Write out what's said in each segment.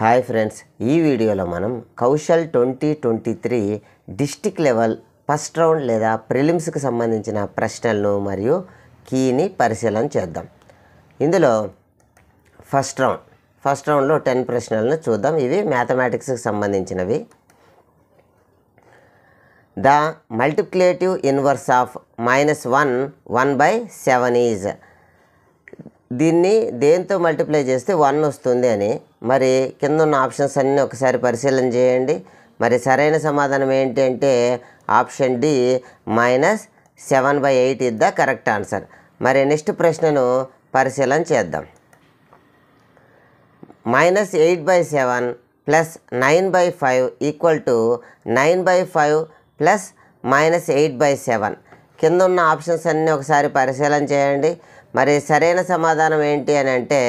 Hi friends, ఈ వీడియోలో మనం Kaushal 2023 district level first round లేదా ప్రిలిమ్స్కి సంబంధించిన ప్రశ్నలను మరియు కీని పరిశీలన చేద్దాం. ఇందులో ఫస్ట్ రౌండ్లో 10 ప్రశ్నలను చూద్దాం. ఇవి మ్యాథమెటిక్స్కి సంబంధించినవి. The multiplicative inverse of -1 1/7 is. దీన్ని దేంతో మల్టిప్లై చేస్తే 1 వస్తుంది అని. మరి కింద ఉన్న ఆప్షన్స్ అన్నీ ఒకసారి పరిశీలన చేయండి. మరి సరైన సమాధానం ఏంటి అంటే option D -7/8 is the correct answer. మరి నెక్స్ట్ ప్రశ్నను పరిశీలన చేద్దాం. -8/7 + 9/5 = 9/5 + -8/7. కింద ఉన్న ఆప్షన్స్ అన్నీ ఒకసారి పరిశీలన చేయండి. మరి సరైన సమాధానం ఏంటి అని అంటే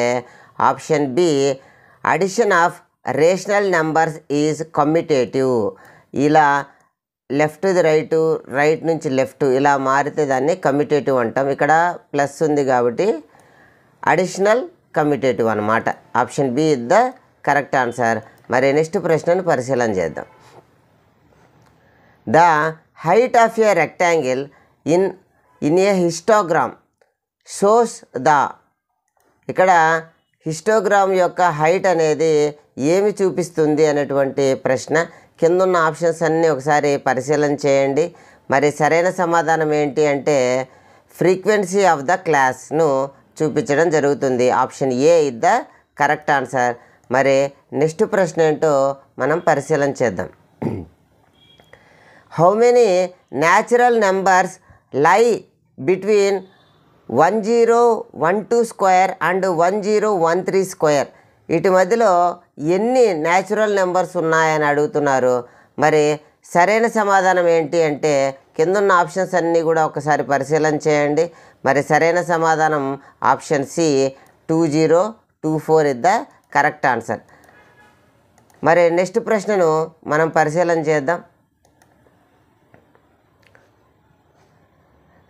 option B addition of rational numbers is commutative. ఇలా లెఫ్ట్ రైట్ నుంచి లెఫ్ట్ ఇలా మారితే దాన్ని కమ్యూటేటివ్ అంటాం. ఇక్కడ ప్లస్ ఉంది కాబట్టి అడిషనల్ కమ్యూటేటివ్ అన్నమాట. Option B is the correct answer. మరి నెక్స్ట్ ప్రశ్నను పరిశీలన చేద్దాం. The height of a rectangle in a histogram shows the. ఇక్కడ హిస్టోగ్రామ్ యొక్క హైట్ అనేది ఏమి చూపిస్తుంది అనేటువంటి ప్రశ్న. కింద ఉన్న ఆప్షన్స్ అన్నీ ఒకసారి పరిశీలన చేయండి. మరి సరైన సమాధానం ఏంటి అంటే ఫ్రీక్వెన్సీ ఆఫ్ ద క్లాస్ను చూపించడం జరుగుతుంది. Option A is the correct answer. మరి నెక్స్ట్ ప్రశ్న ఏంటో మనం పరిశీలన చేద్దాం. హౌ మెనీ న్యాచురల్ నెంబర్స్ లై బిట్వీన్ 1012² అండ్ 1013²? వీటి మధ్యలో ఎన్ని న్యాచురల్ నెంబర్స్ ఉన్నాయని అడుగుతున్నారు. మరి సరైన సమాధానం ఏంటి అంటే కింద ఉన్న ఆప్షన్స్ అన్నీ కూడా ఒకసారి పరిశీలన చేయండి. మరి సరైన సమాధానం option C 2024 is the correct answer. మరి నెక్స్ట్ ప్రశ్నను మనం పరిశీలన చేద్దాం.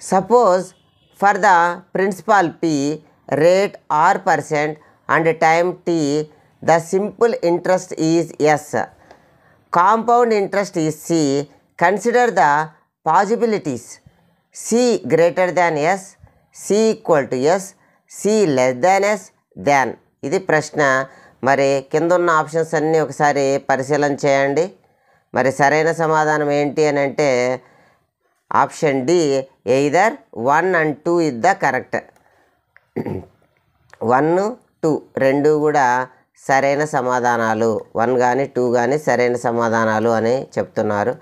Suppose for the principal p, rate r% and time t, the simple interest is s, compound interest is c. Consider the possibilities: c greater than s, c equal to s, c less than s, than. ఇది ప్రశ్న. మరి కింద ఉన్న options అన్నీ ఒకసారి పరిశీలన చేయండి. మరి సరైన సమాధానం ఏంటి అని అంటే option D either 1 and 2 is the correct. 1, 2 రెండు కూడా సరైన సమాధానాలు. 1 కానీ 2 కానీ సరైన సమాధానాలు అని చెప్తున్నారు.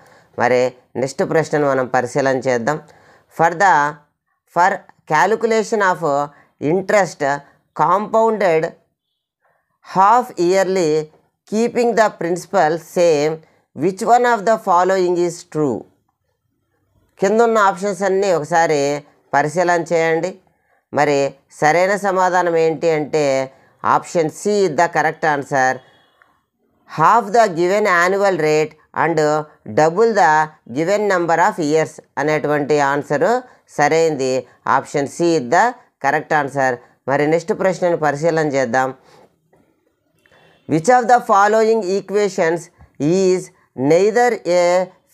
మరి నెక్స్ట్ ప్రశ్నను మనం పరిశీలన చేద్దాం. For calculation of interest compounded half yearly keeping the principal same, which one of the following is true? కింద ఉన్న ఆప్షన్స్ అన్నీ ఒకసారి పరిశీలన చేయండి. మరి సరైన సమాధానం ఏంటి అంటే option C is the correct answer. Half the given annual rate and double the given number of years అనేటువంటి ఆన్సరు సరైంది. Option C is the correct answer. మరి నెక్స్ట్ ప్రశ్నను పరిశీలన చేద్దాం. Which of the following equations is neither a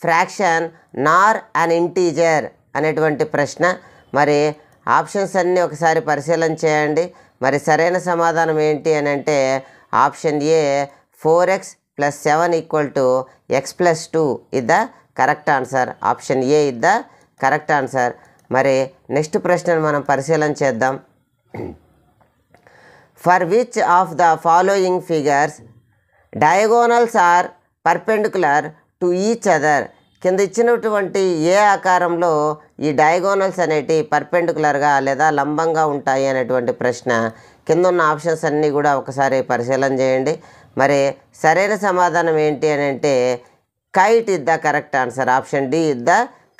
fraction nor an integer అనేటువంటి ప్రశ్న. మరి options అన్నీ ఒకసారి పరిశీలన చేయండి. మరి సరైన సమాధానం ఏంటి అని అంటే option A 4x + 7 = x + 2 is the correct answer. Option A is the correct answer. మరి నెక్స్ట్ ప్రశ్నను మనం పరిశీలన చేద్దాం. For which of the following figures diagonals are perpendicular to each other? కింద ఇచ్చినటువంటి ఏ ఆకారంలో ఈ డయాగోనల్స్ అనేటి పర్పెండిక్యులర్గా లేదా లంబంగా ఉంటాయి అనేటువంటి ప్రశ్న. కింద ఉన్న ఆప్షన్స్ అన్నీ కూడా ఒకసారి పరిశీలన చేయండి. మరి సరైన సమాధానం ఏంటి అని అంటే kite is the correct answer. Option D is the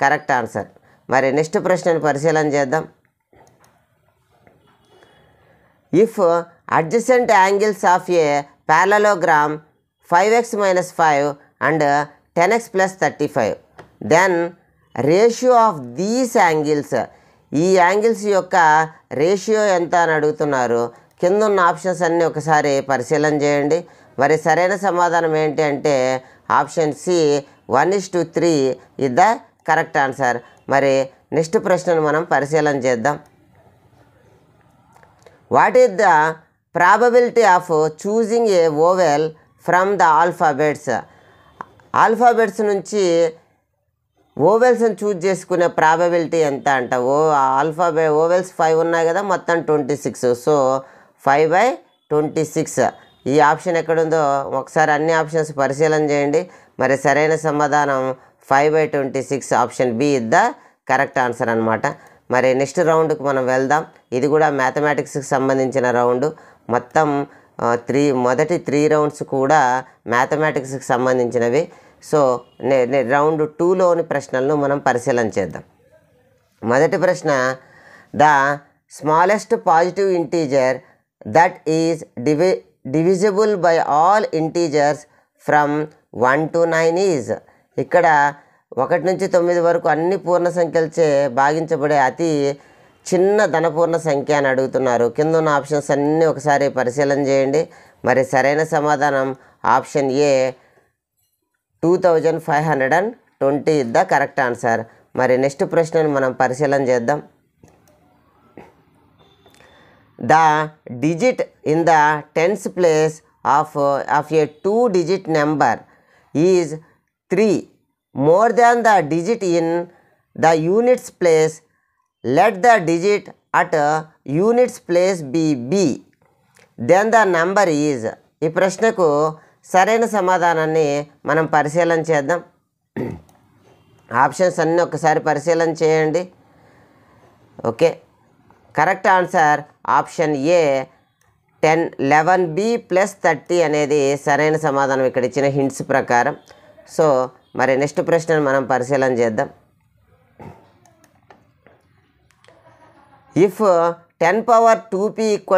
correct answer. మరి నెక్స్ట్ ప్రశ్నను పరిశీలన చేద్దాం. If adjacent angles of a parallelogram 5x - 5 and 10x + 35, then ratio of these angles, ఈ యాంగిల్స్ యొక్క రేషియో ఎంత అని అడుగుతున్నారు. కింద ఉన్న ఆప్షన్స్ అన్నీ ఒకసారి పరిశీలన చేయండి. మరి సరైన సమాధానం ఏంటి అంటే option C 1:3 is the correct answer. మరి నెక్స్ట్ ప్రశ్నను మనం పరిశీలన చేద్దాం. What is the probability of choosing a vowel from the alphabets? Alphabets నుంచి ఓవెల్స్ని చూజ్ చేసుకునే ప్రాబబిలిటీ ఎంత అంట? ఓవెల్స్ 5 ఉన్నాయి కదా, మొత్తం 26. సో 5/26. ఈ ఆప్షన్ ఎక్కడుందో ఒకసారి అన్ని ఆప్షన్స్ పరిశీలన చేయండి. మరి సరైన సమాధానం 5/26 option B is the correct answer అనమాట. మరి నెక్స్ట్ రౌండ్కి మనం వెళ్దాం. ఇది కూడా మ్యాథమెటిక్స్కి సంబంధించిన రౌండ్. మొత్తం మొదటి 3 రౌండ్స్ కూడా మ్యాథమెటిక్స్కి సంబంధించినవి. సో రౌండ్ 2లోని ప్రశ్నలను మనం పరిశీలన చేద్దాం. మొదటి ప్రశ్న, the smallest positive integer that is divisible by all integers from 1 to 9 is. ఇక్కడ 1 నుంచి 9 వరకు అన్ని పూర్ణ సంఖ్యలచే భాగించబడే అతి చిన్న ధనపూర్ణ సంఖ్య అని అడుగుతున్నారు. కింద ఉన్న ఆప్షన్స్ అన్నీ ఒకసారి పరిశీలన చేయండి. మరి సరైన సమాధానం option A 2520 is the correct answer. మరి నెక్స్ట్ ప్రశ్నను మనం పరిశీలన చేద్దాం. The digit in the tens place of A 2-digit number is 3 more than the digit in the units place. Let the digit at units place be b, then the number is. ఈ ప్రశ్నకు సరైన సమాధానాన్ని మనం పరిశీలన చేద్దాం. Options అన్నీ ఒకసారి పరిశీలన చేయండి. ఓకే, కరెక్ట్ ఆన్సర్ ఆప్షన్ ఏ 11b + 30 అనేది సరైన సమాధానం ఇక్కడ ఇచ్చిన హింట్స్ ప్రకారం. సో మరి నెక్స్ట్ ప్రశ్నను మనం పరిశీలన చేద్దాం. If 10^2p =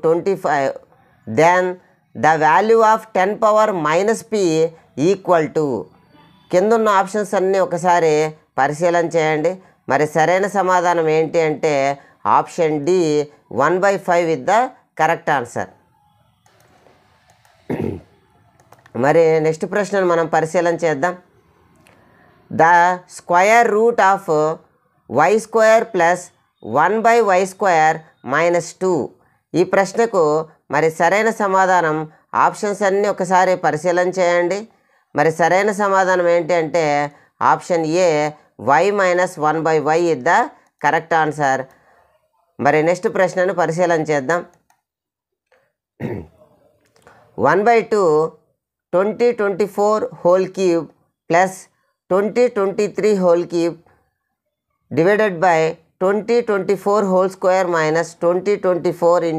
25, then the value of 10^-p = కింద ఉన్న ఆప్షన్స్ అన్నీ ఒకసారి పరిశీలన చేయండి. మరి సరైన సమాధానం ఏంటి అంటే option D 1/5 is the correct answer. మరి నెక్స్ట్ ప్రశ్నను మనం పరిశీలన చేద్దాం. The square root of y² + 1/y² - 2. ఈ ప్రశ్నకు మరి సరైన సమాధానం ఆప్షన్స్ అన్నీ ఒకసారి పరిశీలన చేయండి. మరి సరైన సమాధానం ఏంటి అంటే option A y - 1/y is the correct answer. మరి నెక్స్ట్ ప్రశ్నను పరిశీలన చేద్దాం. 1/2 2024³ + 2023³ డివైడెడ్ బై 2024² - 2024 ×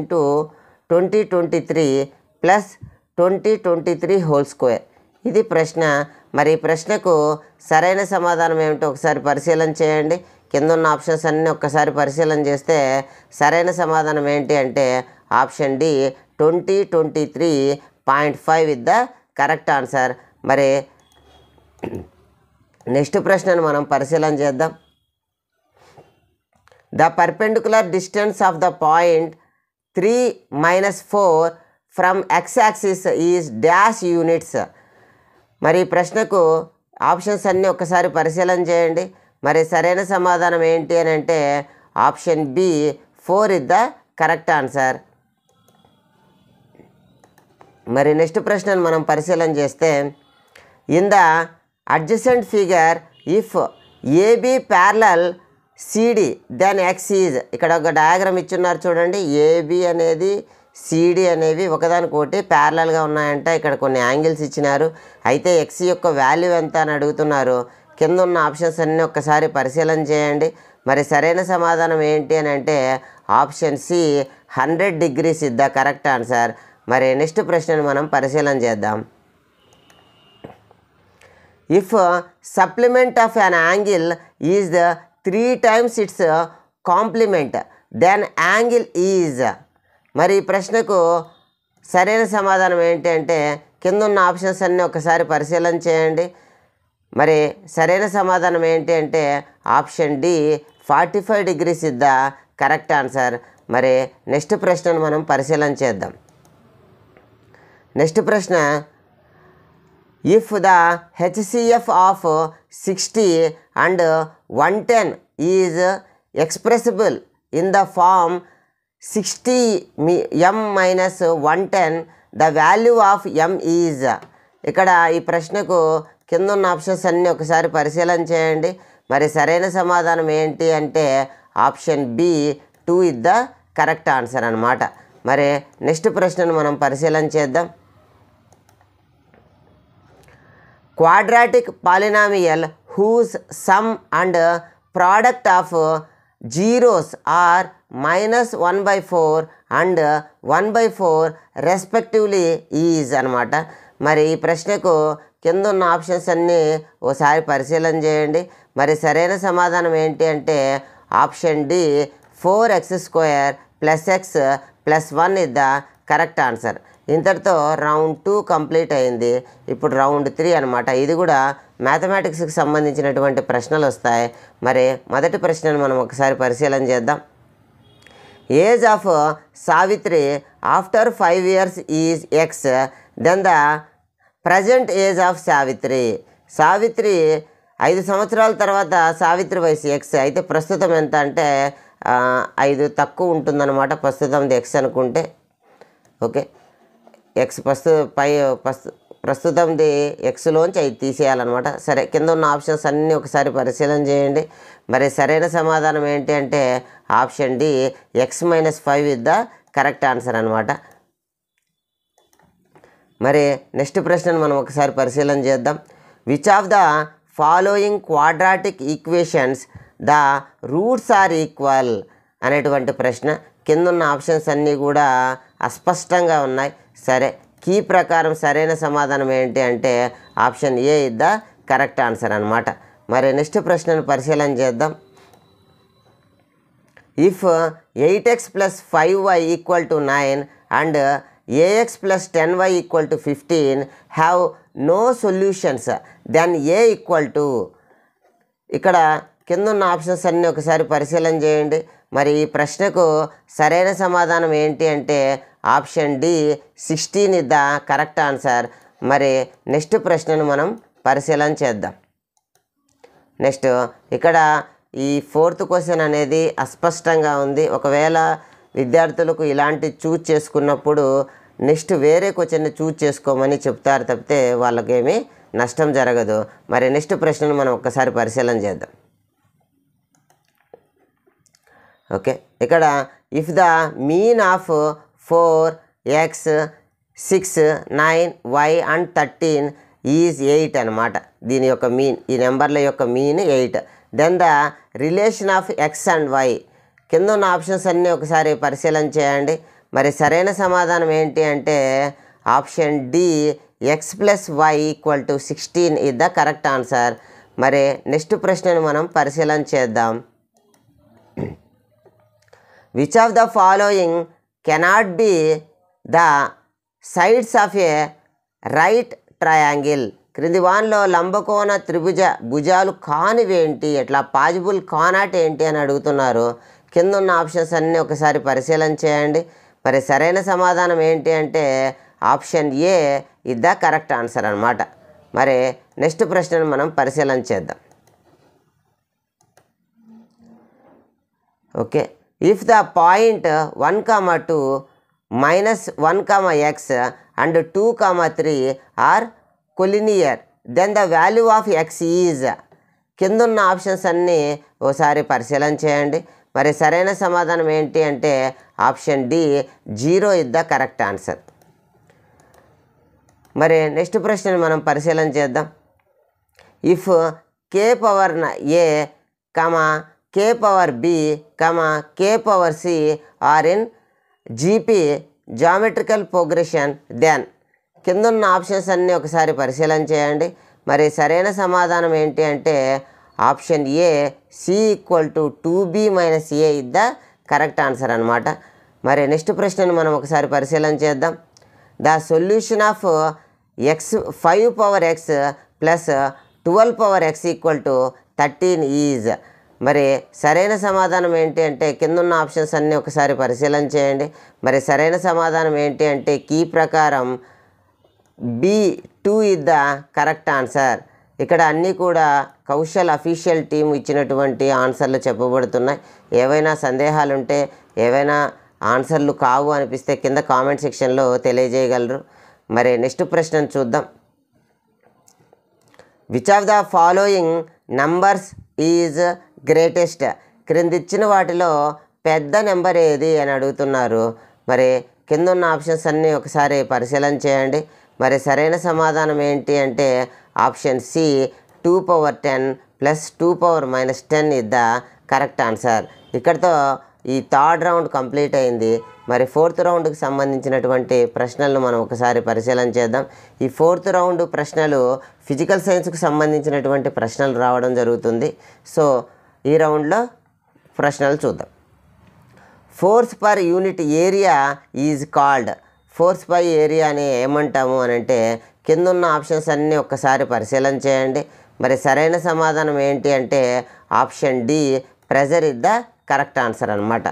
2023 + 2023². ఇది ప్రశ్న. మరి ఈ ప్రశ్నకు సరైన సమాధానం ఏమిటో ఒకసారి పరిశీలన చేయండి. కింద ఉన్న ఆప్షన్స్ అన్నీ ఒక్కసారి పరిశీలన చేస్తే సరైన సమాధానం ఏంటి అంటే option D 2023.5 is the correct answer. మరి నెక్స్ట్ ప్రశ్నను మనం పరిశీలన చేద్దాం. The perpendicular distance of the point 3 - 4 from X axis is dash units. మరి ఈ ప్రశ్నకు ఆప్షన్స్ అన్నీ ఒకసారి పరిశీలన చేయండి. మరి సరైన సమాధానం ఏంటి అని అంటే option B 4 is the correct answer. మరి నెక్స్ట్ ప్రశ్నను మనం పరిశీలన చేస్తే in the adjacent figure if AB parallel CD then X is. ఇక్కడ ఒక డయాగ్రామ్ ఇచ్చున్నారు చూడండి. ఏబి అనేది సిడి అనేవి ఒకదానికొకటి ప్యారలల్గా ఉన్నాయంట. ఇక్కడ కొన్ని యాంగిల్స్ ఇచ్చినారు. అయితే ఎక్స్ యొక్క వాల్యూ ఎంత అని అడుగుతున్నారు. కింద ఉన్న ఆప్షన్స్ అన్నీ ఒక్కసారి పరిశీలన చేయండి. మరి సరైన సమాధానం ఏంటి అని అంటే option C 100 degrees is the correct answer. మరి నెక్స్ట్ ప్రశ్నను మనం పరిశీలన చేద్దాం. If supplement of an angle is 3 times its complement then angle is. మరి ఈ ప్రశ్నకు సరైన సమాధానం ఏంటి అంటే కింద ఉన్న ఆప్షన్స్ అన్నీ ఒకసారి పరిశీలన చేయండి. మరి సరైన సమాధానం ఏంటి అంటే option D 45 degrees is the correct answer. మరి నెక్స్ట్ ప్రశ్నను మనం పరిశీలన చేద్దాం. నెక్స్ట్ ప్రశ్న, if the HCF of 60 and 110 is expressible in the form 60 m minus 110 the value of m is. ఇక్కడ ఈ ప్రశ్నకు కింద ఉన్న ఆప్షన్స్ అన్నీ ఒకసారి పరిశీలన చేయండి. మరి సరైన సమాధానం ఏంటి అంటే option B 2 is the correct answer అన్నమాట. మరి నెక్స్ట్ ప్రశ్నను మనం పరిశీలన చేద్దాం. Quadratic polynomial whose sum and product of zeros are -1/4 and 1/4 respectively is అనమాట. మరి ఈ ప్రశ్నకు కింద ఉన్న ఆప్షన్స్ అన్నీ ఓసారి పరిశీలన చేయండి. మరి సరైన సమాధానం ఏంటి అంటే option D 4x² + x + 1 is the correct answer. ఇంతటితో రౌండ్ 2 కంప్లీట్ అయింది. ఇప్పుడు రౌండ్ 3 అనమాట. ఇది కూడా మ్యాథమెటిక్స్కి సంబంధించినటువంటి ప్రశ్నలు వస్తాయి. మరి మొదటి ప్రశ్నను మనం ఒకసారి పరిశీలన చేద్దాం. Age of Savitri after 5 years is x, then the present age of Savitri. Savitri 5 సంవత్సరాల తర్వాత సావిత్రి వయసు x అయితే ప్రస్తుతం ఎంత అంటే 5 తక్కువ ఉంటుందన్నమాట. ప్రస్తుతం x అనుకుంటే ఓకే, ఎక్స్ ప్రస్తుతంది ఎక్స్లోంచి 5 తీసేయాలన్నమాట. సరే, కింద ఉన్న ఆప్షన్స్ అన్నీ ఒకసారి పరిశీలన చేయండి. మరి సరైన సమాధానం ఏంటి అంటే option D x-5 is the correct answer అనమాట. మరి నెక్స్ట్ ప్రశ్నను మనం ఒకసారి పరిశీలన చేద్దాం. Which of the following quadratic equations the roots are equal అనేటువంటి ప్రశ్న. కింద ఉన్న ఆప్షన్స్ అన్నీ కూడా అస్పష్టంగా ఉన్నాయి. సరే, కీ ప్రకారం సరైన సమాధానం ఏంటి అంటే option A is the correct answer అనమాట. మరి నెక్స్ట్ ప్రశ్నను పరిశీలన చేద్దాం. If 8x + 5y = 9 and ax + 10y = 15 have no solutions, then a = ఇక్కడ కింద ఉన్న ఆప్షన్స్ అన్నీ ఒకసారి పరిశీలన చేయండి. మరి ఈ ప్రశ్నకు సరైన సమాధానం ఏంటి అంటే option D 16 is the correct answer. మరి నెక్స్ట్ ప్రశ్నను మనం పరిశీలన చేద్దాం. నెక్స్ట్ ఇక్కడ ఈ 4th క్వశ్చన్ అనేది అస్పష్టంగా ఉంది. ఒకవేళ విద్యార్థులకు ఇలాంటి చూజ్ చేసుకున్నప్పుడు నెక్స్ట్ వేరే క్వశ్చన్ని చూజ్ చేసుకోమని చెప్తారు తప్పితే వాళ్ళకేమీ నష్టం జరగదు. మరి నెక్స్ట్ ప్రశ్నను మనం ఒక్కసారి పరిశీలన చేద్దాం. ఓకే, ఇక్కడ if the mean of 4x 6 9 y and 13 is 8 అనమాట. దీని యొక్క మీన్, ఈ నెంబర్ల యొక్క mean 8. Then the relation of x and y. కింద ఉన్న ఆప్షన్స్ అన్నీ ఒకసారి పరిశీలన చేయండి. మరి సరైన సమాధానం ఏంటి అంటే option D x + y = 16 is the correct answer. మరి నెక్స్ట్ ప్రశ్నను మనం పరిశీలన చేద్దాం. Which of the following cannot be the sides of a right triangle. క్రింది వాన్లో లంబకోణ త్రిభుజ భుజాలు కానివేంటి, ఎట్లా పాజిబుల్ కానాట్ ఏంటి అని అడుగుతున్నారు. కింద ఉన్న ఆప్షన్స్ అన్నీ ఒకసారి పరిశీలన చేయండి. మరి సరైన సమాధానం ఏంటి అంటే option A is the correct answer అనమాట. మరి నెక్స్ట్ ప్రశ్నను మనం పరిశీలన చేద్దాం. Okay, if the point 1, 2 -1, x and 2, 3 are collinear, then the value of x is. కింద ఉన్న ఆప్షన్స్ అన్నీ ఓసారి పరిశీలన చేయండి. మరి సరైన సమాధానం ఏంటి అంటే option D 0 is the correct answer. మరి నెక్స్ట్ ప్రశ్నను మనం పరిశీలన చేద్దాం. If k⁴a, k⁴b, k⁴c are in GP geometrical progression, then కింద ఉన్న ఆప్షన్స్ అన్నీ ఒకసారి పరిశీలన చేయండి. మరి సరైన సమాధానం ఏంటి అంటే option A c = 2b - a is the correct answer అనమాట. మరి నెక్స్ట్ ప్రశ్నను మనం ఒకసారి పరిశీలన చేద్దాం. The solution of 5x + 12x = 13 is. మరి సరైన సమాధానం ఏంటి అంటే కింద ఉన్న ఆప్షన్స్ అన్నీ ఒకసారి పరిశీలన చేయండి. మరి సరైన సమాధానం ఏంటి అంటే కీ ప్రకారం B2 is the correct answer. ఇక్కడ అన్నీ కూడా కౌశల్ అఫీషియల్ టీం ఇచ్చినటువంటి ఆన్సర్లు చెప్పబడుతున్నాయి. ఏవైనా సందేహాలు ఉంటే, ఏవైనా ఆన్సర్లు కావు అనిపిస్తే కింద కామెంట్ సెక్షన్లో తెలియజేయగలరు. మరి నెక్స్ట్ ప్రశ్నను చూద్దాం. Which of the following numbers is greatest? క్రిందిచ్చిన వాటిలో పెద్ద నెంబర్ ఏది అని అడుగుతున్నారు. మరి కింద ఉన్న ఆప్షన్స్ అన్నీ ఒకసారి పరిశీలన చేయండి. మరి సరైన సమాధానం ఏంటి అంటే option C 2^10 + 2^-10 is the correct answer. ఇక్కడితో ఈ థర్డ్ రౌండ్ కంప్లీట్ అయింది. మరి ఫోర్త్ రౌండ్కి సంబంధించినటువంటి ప్రశ్నలను మనం ఒకసారి పరిశీలన చేద్దాం. ఈ ఫోర్త్ రౌండ్ ప్రశ్నలు ఫిజికల్ సైన్స్కి సంబంధించినటువంటి ప్రశ్నలు రావడం జరుగుతుంది. సో ఈ రౌండ్లో ప్రశ్నలు చూద్దాం. Force per unit area is called. Force పై ఏరియాని ఏమంటాము అని అంటే కింద ఉన్న ఆప్షన్స్ అన్నీ ఒక్కసారి పరిశీలన చేయండి. మరి సరైన సమాధానం ఏంటి అంటే option D pressure is the correct answer అన్నమాట.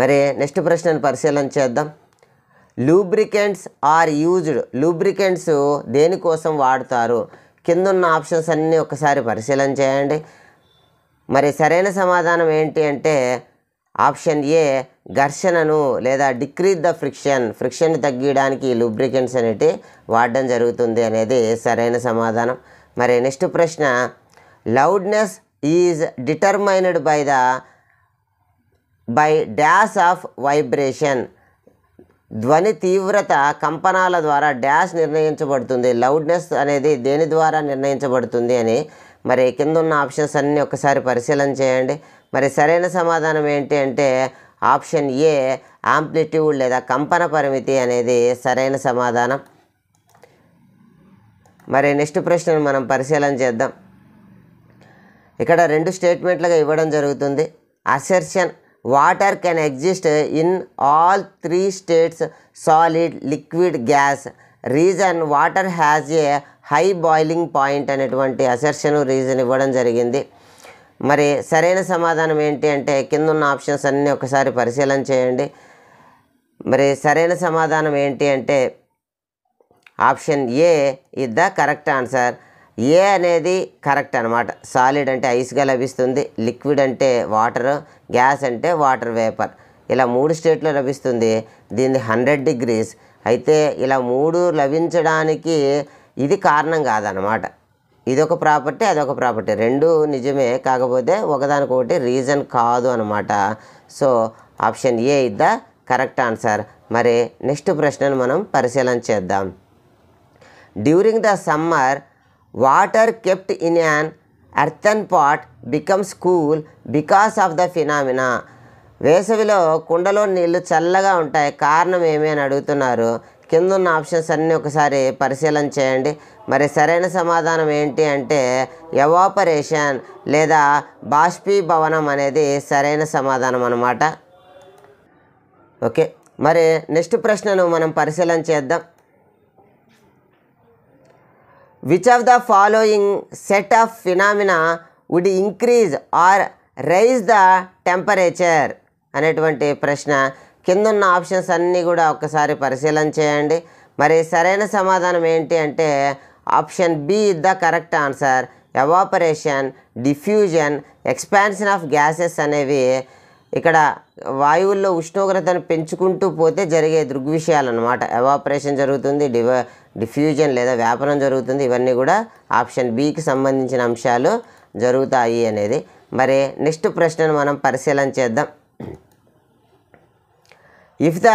మరి నెక్స్ట్ ప్రశ్నను పరిశీలన చేద్దాం. Lubricants are used. లూబ్రికెంట్స్ దేనికోసం వాడతారు? కింద ఉన్న ఆప్షన్స్ అన్నీ ఒకసారి పరిశీలన చేయండి. మరి సరైన సమాధానం ఏంటి అంటే ఆప్షన్ ఏ ఘర్షణను లేదా డిక్రీజ్ ద ఫ్రిక్షన్ తగ్గించడానికి లూబ్రికెంట్స్ అనేటి వాడడం జరుగుతుంది అనేది సరైన సమాధానం. మరి నెక్స్ట్ ప్రశ్న loudness is determined by dash of vibration. ధ్వని తీవ్రత కంపనాల ద్వారా డాష్ నిర్ణయించబడుతుంది. లౌడ్నెస్ అనేది దేని ద్వారా నిర్ణయించబడుతుంది అని మరి కింద ఉన్న ఆప్షన్స్ అన్నీ ఒకసారి పరిశీలన చేయండి. మరి సరైన సమాధానం ఏంటి అంటే ఆప్షన్ ఏ యాంప్లిట్యూడ్ లేదా కంపన పరిమితి అనేది సరైన సమాధానం. మరి నెక్స్ట్ ప్రశ్నను మనం పరిశీలన చేద్దాం. ఇక్కడ రెండు స్టేట్మెంట్లుగా ఇవ్వడం జరుగుతుంది. Assertion water can exist in all 3 states solid, liquid, gas. Reason water has a high boiling point అనేటువంటి అసెర్షన్ రీజన్ ఇవ్వడం జరిగింది. మరి సరైన సమాధానం ఏంటి అంటే కింద ఉన్న ఆప్షన్స్ అన్నీ ఒకసారి పరిశీలన చేయండి. మరి సరైన సమాధానం ఏంటి అంటే option A is the correct answer. A అనేది కరెక్ట్ అనమాట. సాలిడ్ అంటే ఐస్గా లభిస్తుంది, లిక్విడ్ అంటే వాటర్, గ్యాస్ అంటే వాటర్ వేపర్. ఇలా 3 స్టేట్లో లభిస్తుంది. దీన్ని 100 degrees. అయితే ఇలా 3 లభించడానికి ఇది కారణం కాదనమాట. ఇదొక ప్రాపర్టీ, అదొక ప్రాపర్టీ, రెండు నిజమే, కాకపోతే ఒకదానికొకటి రీజన్ కాదు అనమాట. So option A is the correct answer. మరి నెక్స్ట్ ప్రశ్నను మనం పరిశీలన చేద్దాం. During the summer water kept in an earthen pot becomes cool because of the phenomena. వేసవిలో కుండలో నీళ్లు చల్లగా ఉంటాయి, కారణం ఏమి అని అడుగుతున్నారు. కింద ఉన్న ఆప్షన్స్ అన్నీ ఒకసారి పరిశీలన చేయండి. మరి సరైన సమాధానం ఏంటి అంటే ఎవాపరేషన్ లేదా బాష్పీభవనం అనేది సరైన సమాధానం అన్నమాట. ఓకే, మరి నెక్స్ట్ ప్రశ్నను మనం పరిశీలన చేద్దాం. Which of the following set of phenomena would increase or rise the temperature అనేటువంటి ప్రశ్న. కింద ఉన్న ఆప్షన్స్ అన్నీ కూడా ఒక్కసారి పరిశీలన చేయండి. మరి సరైన సమాధానం ఏంటి అంటే option B is the correct answer. Evaporation, diffusion, expansion of gases అనేవి ఇక్కడ వాయువుల్లో ఉష్ణోగ్రతను పెంచుకుంటూ పోతే జరిగే దృగ్విషయాలు అన్నమాట. ఎవాపరేషన్ జరుగుతుంది, డిఫ్యూజన్ లేదా వ్యాపనం జరుగుతుంది. ఇవన్నీ కూడా ఆప్షన్ బికి సంబంధించిన అంశాలు జరుగుతాయి అనేది. మరి నెక్స్ట్ ప్రశ్నను మనం పరిశీలన చేద్దాం. If the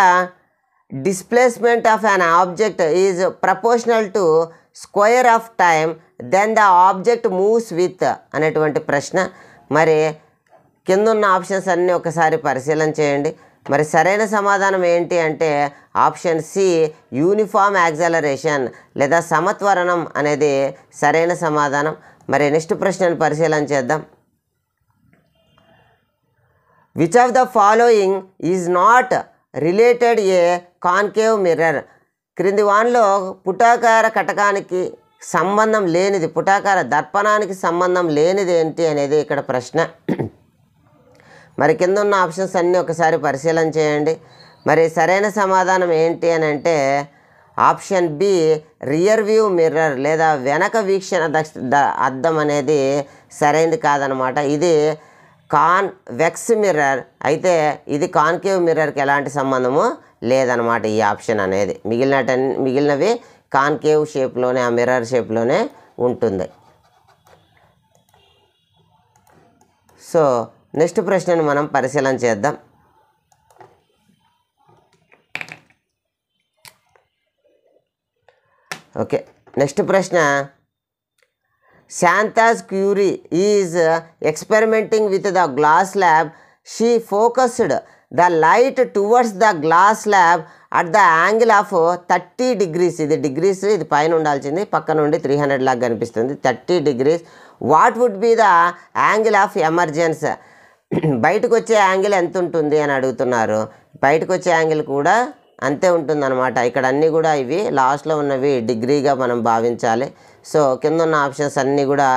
displacement of an object is proportional to square of time then the object moves with అనేటువంటి ప్రశ్న. మరి కింద ఉన్న ఆప్షన్స్ అన్నీ ఒకసారి పరిశీలన చేయండి. మరి సరైన సమాధానం ఏంటి అంటే ఆప్షన్ సి యూనిఫామ్ యాక్సలరేషన్ లేదా సమత్వరణం అనేది సరైన సమాధానం. మరి నెక్స్ట్ ప్రశ్నను పరిశీలన చేద్దాం. Which of the following is not related a concave mirror. క్రింది వాన్లో పుటాకార కటకానికి సంబంధం లేనిది, పుటాకార దర్పణానికి సంబంధం లేనిది ఏంటి అనేది ఇక్కడ ప్రశ్న. మరి కింద ఉన్న ఆప్షన్స్ అన్నీ ఒకసారి పరిశీలన చేయండి. మరి సరైన సమాధానం ఏంటి అని అంటే option B rear view mirror లేదా వెనక వీక్షణ అద్దం అనేది సరైనది కాదనమాట. ఇది కాన్వెక్స్ మిర్రర్ అయితే ఇది కాన్కేవ్ మిర్రర్కి ఎలాంటి సంబంధము లేదనమాట ఈ ఆప్షన్ అనేది. మిగిలినవి కాన్కేవ్ షేప్లోనే, ఆ మిర్రర్ షేప్లోనే ఉంటుంది. సో నెక్స్ట్ ప్రశ్నను మనం పరిశీలన చేద్దాం. ఓకే, నెక్స్ట్ ప్రశ్న. శాంతాస్ Curie is experimenting with the glass lab. She focused the light towards the glass lab at the angle of 30 degrees. ఇది డిగ్రీస్, ఇది పైన ఉండాల్సింది, పక్క నుండి 300 లాగా కనిపిస్తుంది. 30 degrees. What would be the angle of emergence? బయటకు వచ్చే యాంగిల్ ఎంత ఉంటుంది అని అడుగుతున్నారు. బయటకు వచ్చే యాంగిల్ కూడా అంతే ఉంటుందన్నమాట. ఇక్కడ అన్నీ కూడా ఇవి లాస్ట్లో ఉన్నవి డిగ్రీగా మనం భావించాలి. సో కింద ఉన్న ఆప్షన్స్ అన్నీ కూడా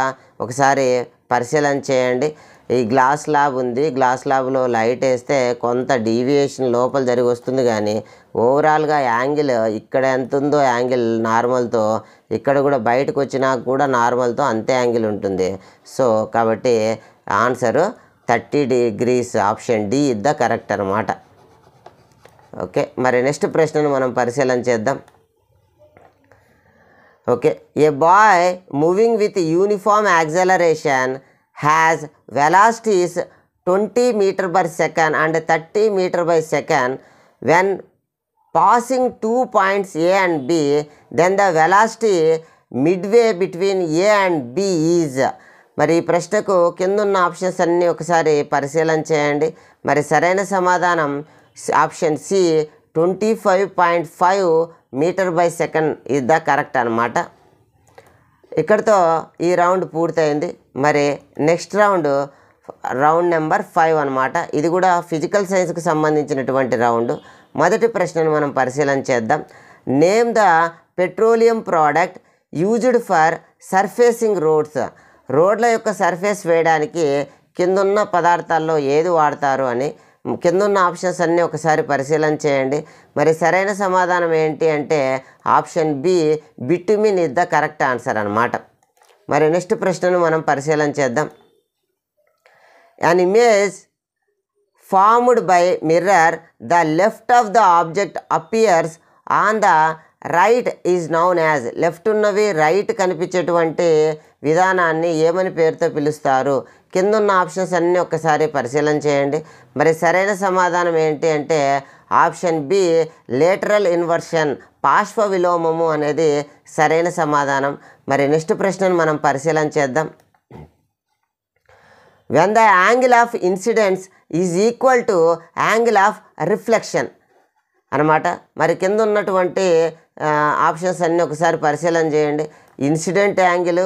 ఒకసారి పరిశీలన చేయండి. ఈ గ్లాస్ ల్యాబ్ ఉంది, గ్లాస్ ల్యాబ్లో లైట్ వేస్తే కొంత డీవియేషన్ లోపల జరిగి వస్తుంది, కానీ ఓవరాల్గా యాంగిల్ ఇక్కడ ఎంత ఉందో యాంగిల్ నార్మల్తో ఇక్కడ కూడా బయటకు వచ్చినా కూడా నార్మల్తో అంతే యాంగిల్ ఉంటుంది. సో కాబట్టి answer 30 degrees, option D is the correct అనమాట. ఓకే, మరి నెక్స్ట్ ప్రశ్నను మనం పరిశీలన చేద్దాం. Okay, a boy moving with uniform acceleration has velocities 20 m/s and 30 m/s when passing 2 points A and B, then the velocity midway between A and B is. మరి ఈ ప్రశ్నకు కిందున్న ఆప్షన్స్ అన్నీ ఒకసారి పరిశీలన చేయండి. మరి సరైన సమాధానం option C 25.5 m/s is the correct అనమాట. ఇక్కడితో ఈ రౌండ్ పూర్తయింది. మరి నెక్స్ట్ రౌండ్ నెంబర్ 5 అనమాట. ఇది కూడా ఫిజికల్ సైన్స్కి సంబంధించినటువంటి రౌండ్. మొదటి ప్రశ్నను మనం పరిశీలన చేద్దాం. Name the petroleum product used for surfacing roads. రోడ్ల యొక్క సర్ఫేస్ వేయడానికి కిందున్న పదార్థాల్లో ఏది వాడతారు అని. కిందున్న ఆప్షన్స్ అన్నీ ఒకసారి పరిశీలన చేయండి. మరి సరైన సమాధానం ఏంటి అంటే option B bitumen is the correct answer అనమాట. మరి నెక్స్ట్ ప్రశ్నను మనం పరిశీలన చేద్దాం. an image formed by mirror, the left of the object appears on the right is known as. Left ఉన్నవి రైట్ కనిపించేటువంటి విధానాన్ని ఏమని పేరుతో పిలుస్తారు? కిందున్న ఆప్షన్స్ అన్నీ ఒకసారి పరిశీలన చేయండి. మరి సరైన సమాధానం ఏంటి అంటే ఆప్షన్ బి లేటరల్ ఇన్వర్షన్, పార్శ్వ విలోమము అనేది సరైన సమాధానం. మరి నెక్స్ట్ ప్రశ్నను మనం పరిశీలన చేద్దాం. When the angle of incidence is equal to angle of reflection అనమాట. మరి కింద ఉన్నటువంటి ఆప్షన్స్ అన్నీ ఒకసారి పరిశీలన చేయండి. ఇన్సిడెంట్ యాంగిల్,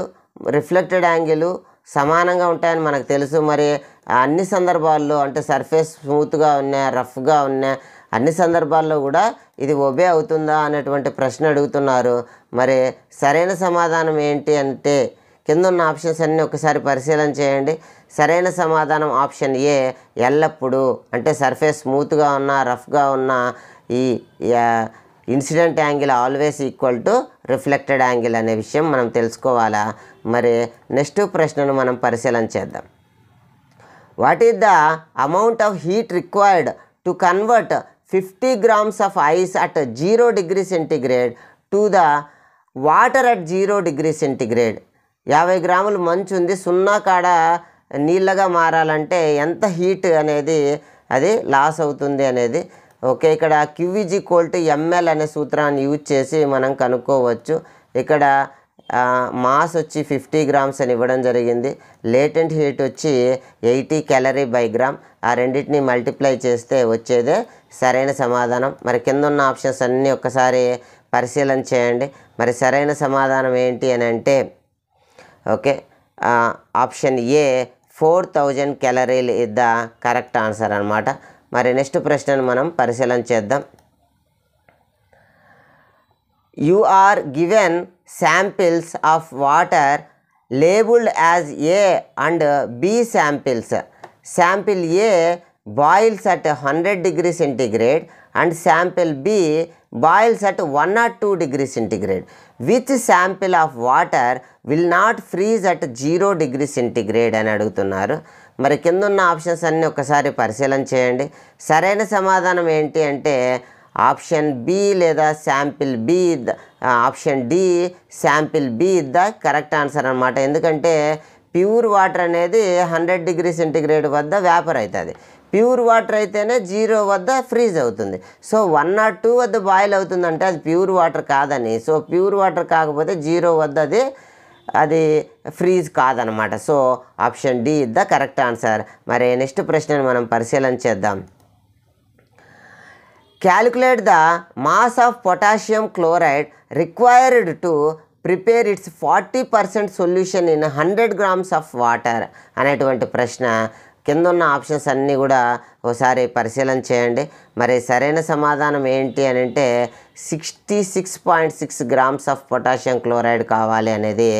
రిఫ్లెక్టెడ్ యాంగిల్ సమానంగా ఉంటాయని మనకు తెలుసు. మరి అన్ని సందర్భాల్లో అంటే సర్ఫేస్ స్మూత్గా ఉన్నాయి, రఫ్గా ఉన్నాయి, అన్ని సందర్భాల్లో కూడా ఇది ఒబే అవుతుందా అనేటువంటి ప్రశ్న అడుగుతున్నారు. మరి సరైన సమాధానం ఏంటి అంటే కింద ఉన్న ఆప్షన్స్ అన్నీ ఒకసారి పరిశీలన చేయండి. సరైన సమాధానం ఆప్షన్ ఏ ఎల్లప్పుడూ, అంటే సర్ఫేస్ స్మూత్గా ఉన్నా రఫ్గా ఉన్నా ఈ incident angle always equal to reflected angle అనే విషయం మనం తెలుసుకోవాలా. మరి నెక్స్ట్ ప్రశ్నను మనం పరిశీలన చేద్దాం. What is the amount of heat required to convert 50 grams of ice at 0 degrees centigrade to the water at 0 degrees centigrade? 50 గ్రాములు మంచు ఉంది, 0 కాడ నీళ్ళగా మారాలంటే ఎంత హీట్ అనేది అది లాస్ అవుతుంది అనేది. ఓకే, ఇక్కడ Q=ml అనే సూత్రాన్ని యూజ్ చేసి మనం కనుక్కోవచ్చు. ఇక్కడ మాస్ వచ్చి 50 grams అని ఇవ్వడం జరిగింది. లేటెంట్ హీట్ వచ్చి 80 calorie/gram. ఆ రెండింటిని మల్టిప్లై చేస్తే వచ్చేదే సరైన సమాధానం. మరి కింద ఉన్న ఆప్షన్స్ అన్నీ ఒక్కసారి పరిశీలన చేయండి. మరి సరైన సమాధానం ఏంటి అని అంటే okay option A 4000 calories is the correct answer అనమాట. మరి నెక్స్ట్ ప్రశ్నను మనం పరిశీలన చేద్దాం. You are given samples of water labelled as A and B samples. Sample A boils at 100 degrees centigrade and sample B boils at 1 or 2 degrees centigrade. Which sample of water will not freeze at 0 degree centigrade అని అడుగుతున్నారు. మరి కింద ఉన్న options అన్నీ ఒకసారి పరిశీలన చేయండి. సరైన సమాధానం ఏంటి అంటే ఆప్షన్ బి లేదా sample B, option D sample B the correct answer అనమాట. ఎందుకంటే ప్యూర్ వాటర్ అనేది 100 డిగ్రీ సెంటిగ్రేడ్ వద్ద వేపర్ అవుతుంది. ప్యూర్ వాటర్ అయితేనే 0 వద్ద ఫ్రీజ్ అవుతుంది. సో 1 or 2 వద్ద బాయిల్ అవుతుందంటే అది ప్యూర్ వాటర్ కాదని. సో ప్యూర్ వాటర్ కాకపోతే 0 వద్ద అది ఫ్రీజ్ కాదనమాట. So option D the correct answer. మరి నెక్స్ట్ ప్రశ్నను మనం పరిశీలన చేద్దాం. Calculate the mass of potassium chloride required to prepare its 40% solution in 100 grams of water అనేటువంటి ప్రశ్న. కింద ఉన్న ఆప్షన్స్ అన్నీ కూడా ఒకసారి పరిశీలన చేయండి. మరి సరైన సమాధానం ఏంటి అని అంటే 66.6 grams ఆఫ్ పొటాషియం క్లోరైడ్ కావాలి అనేది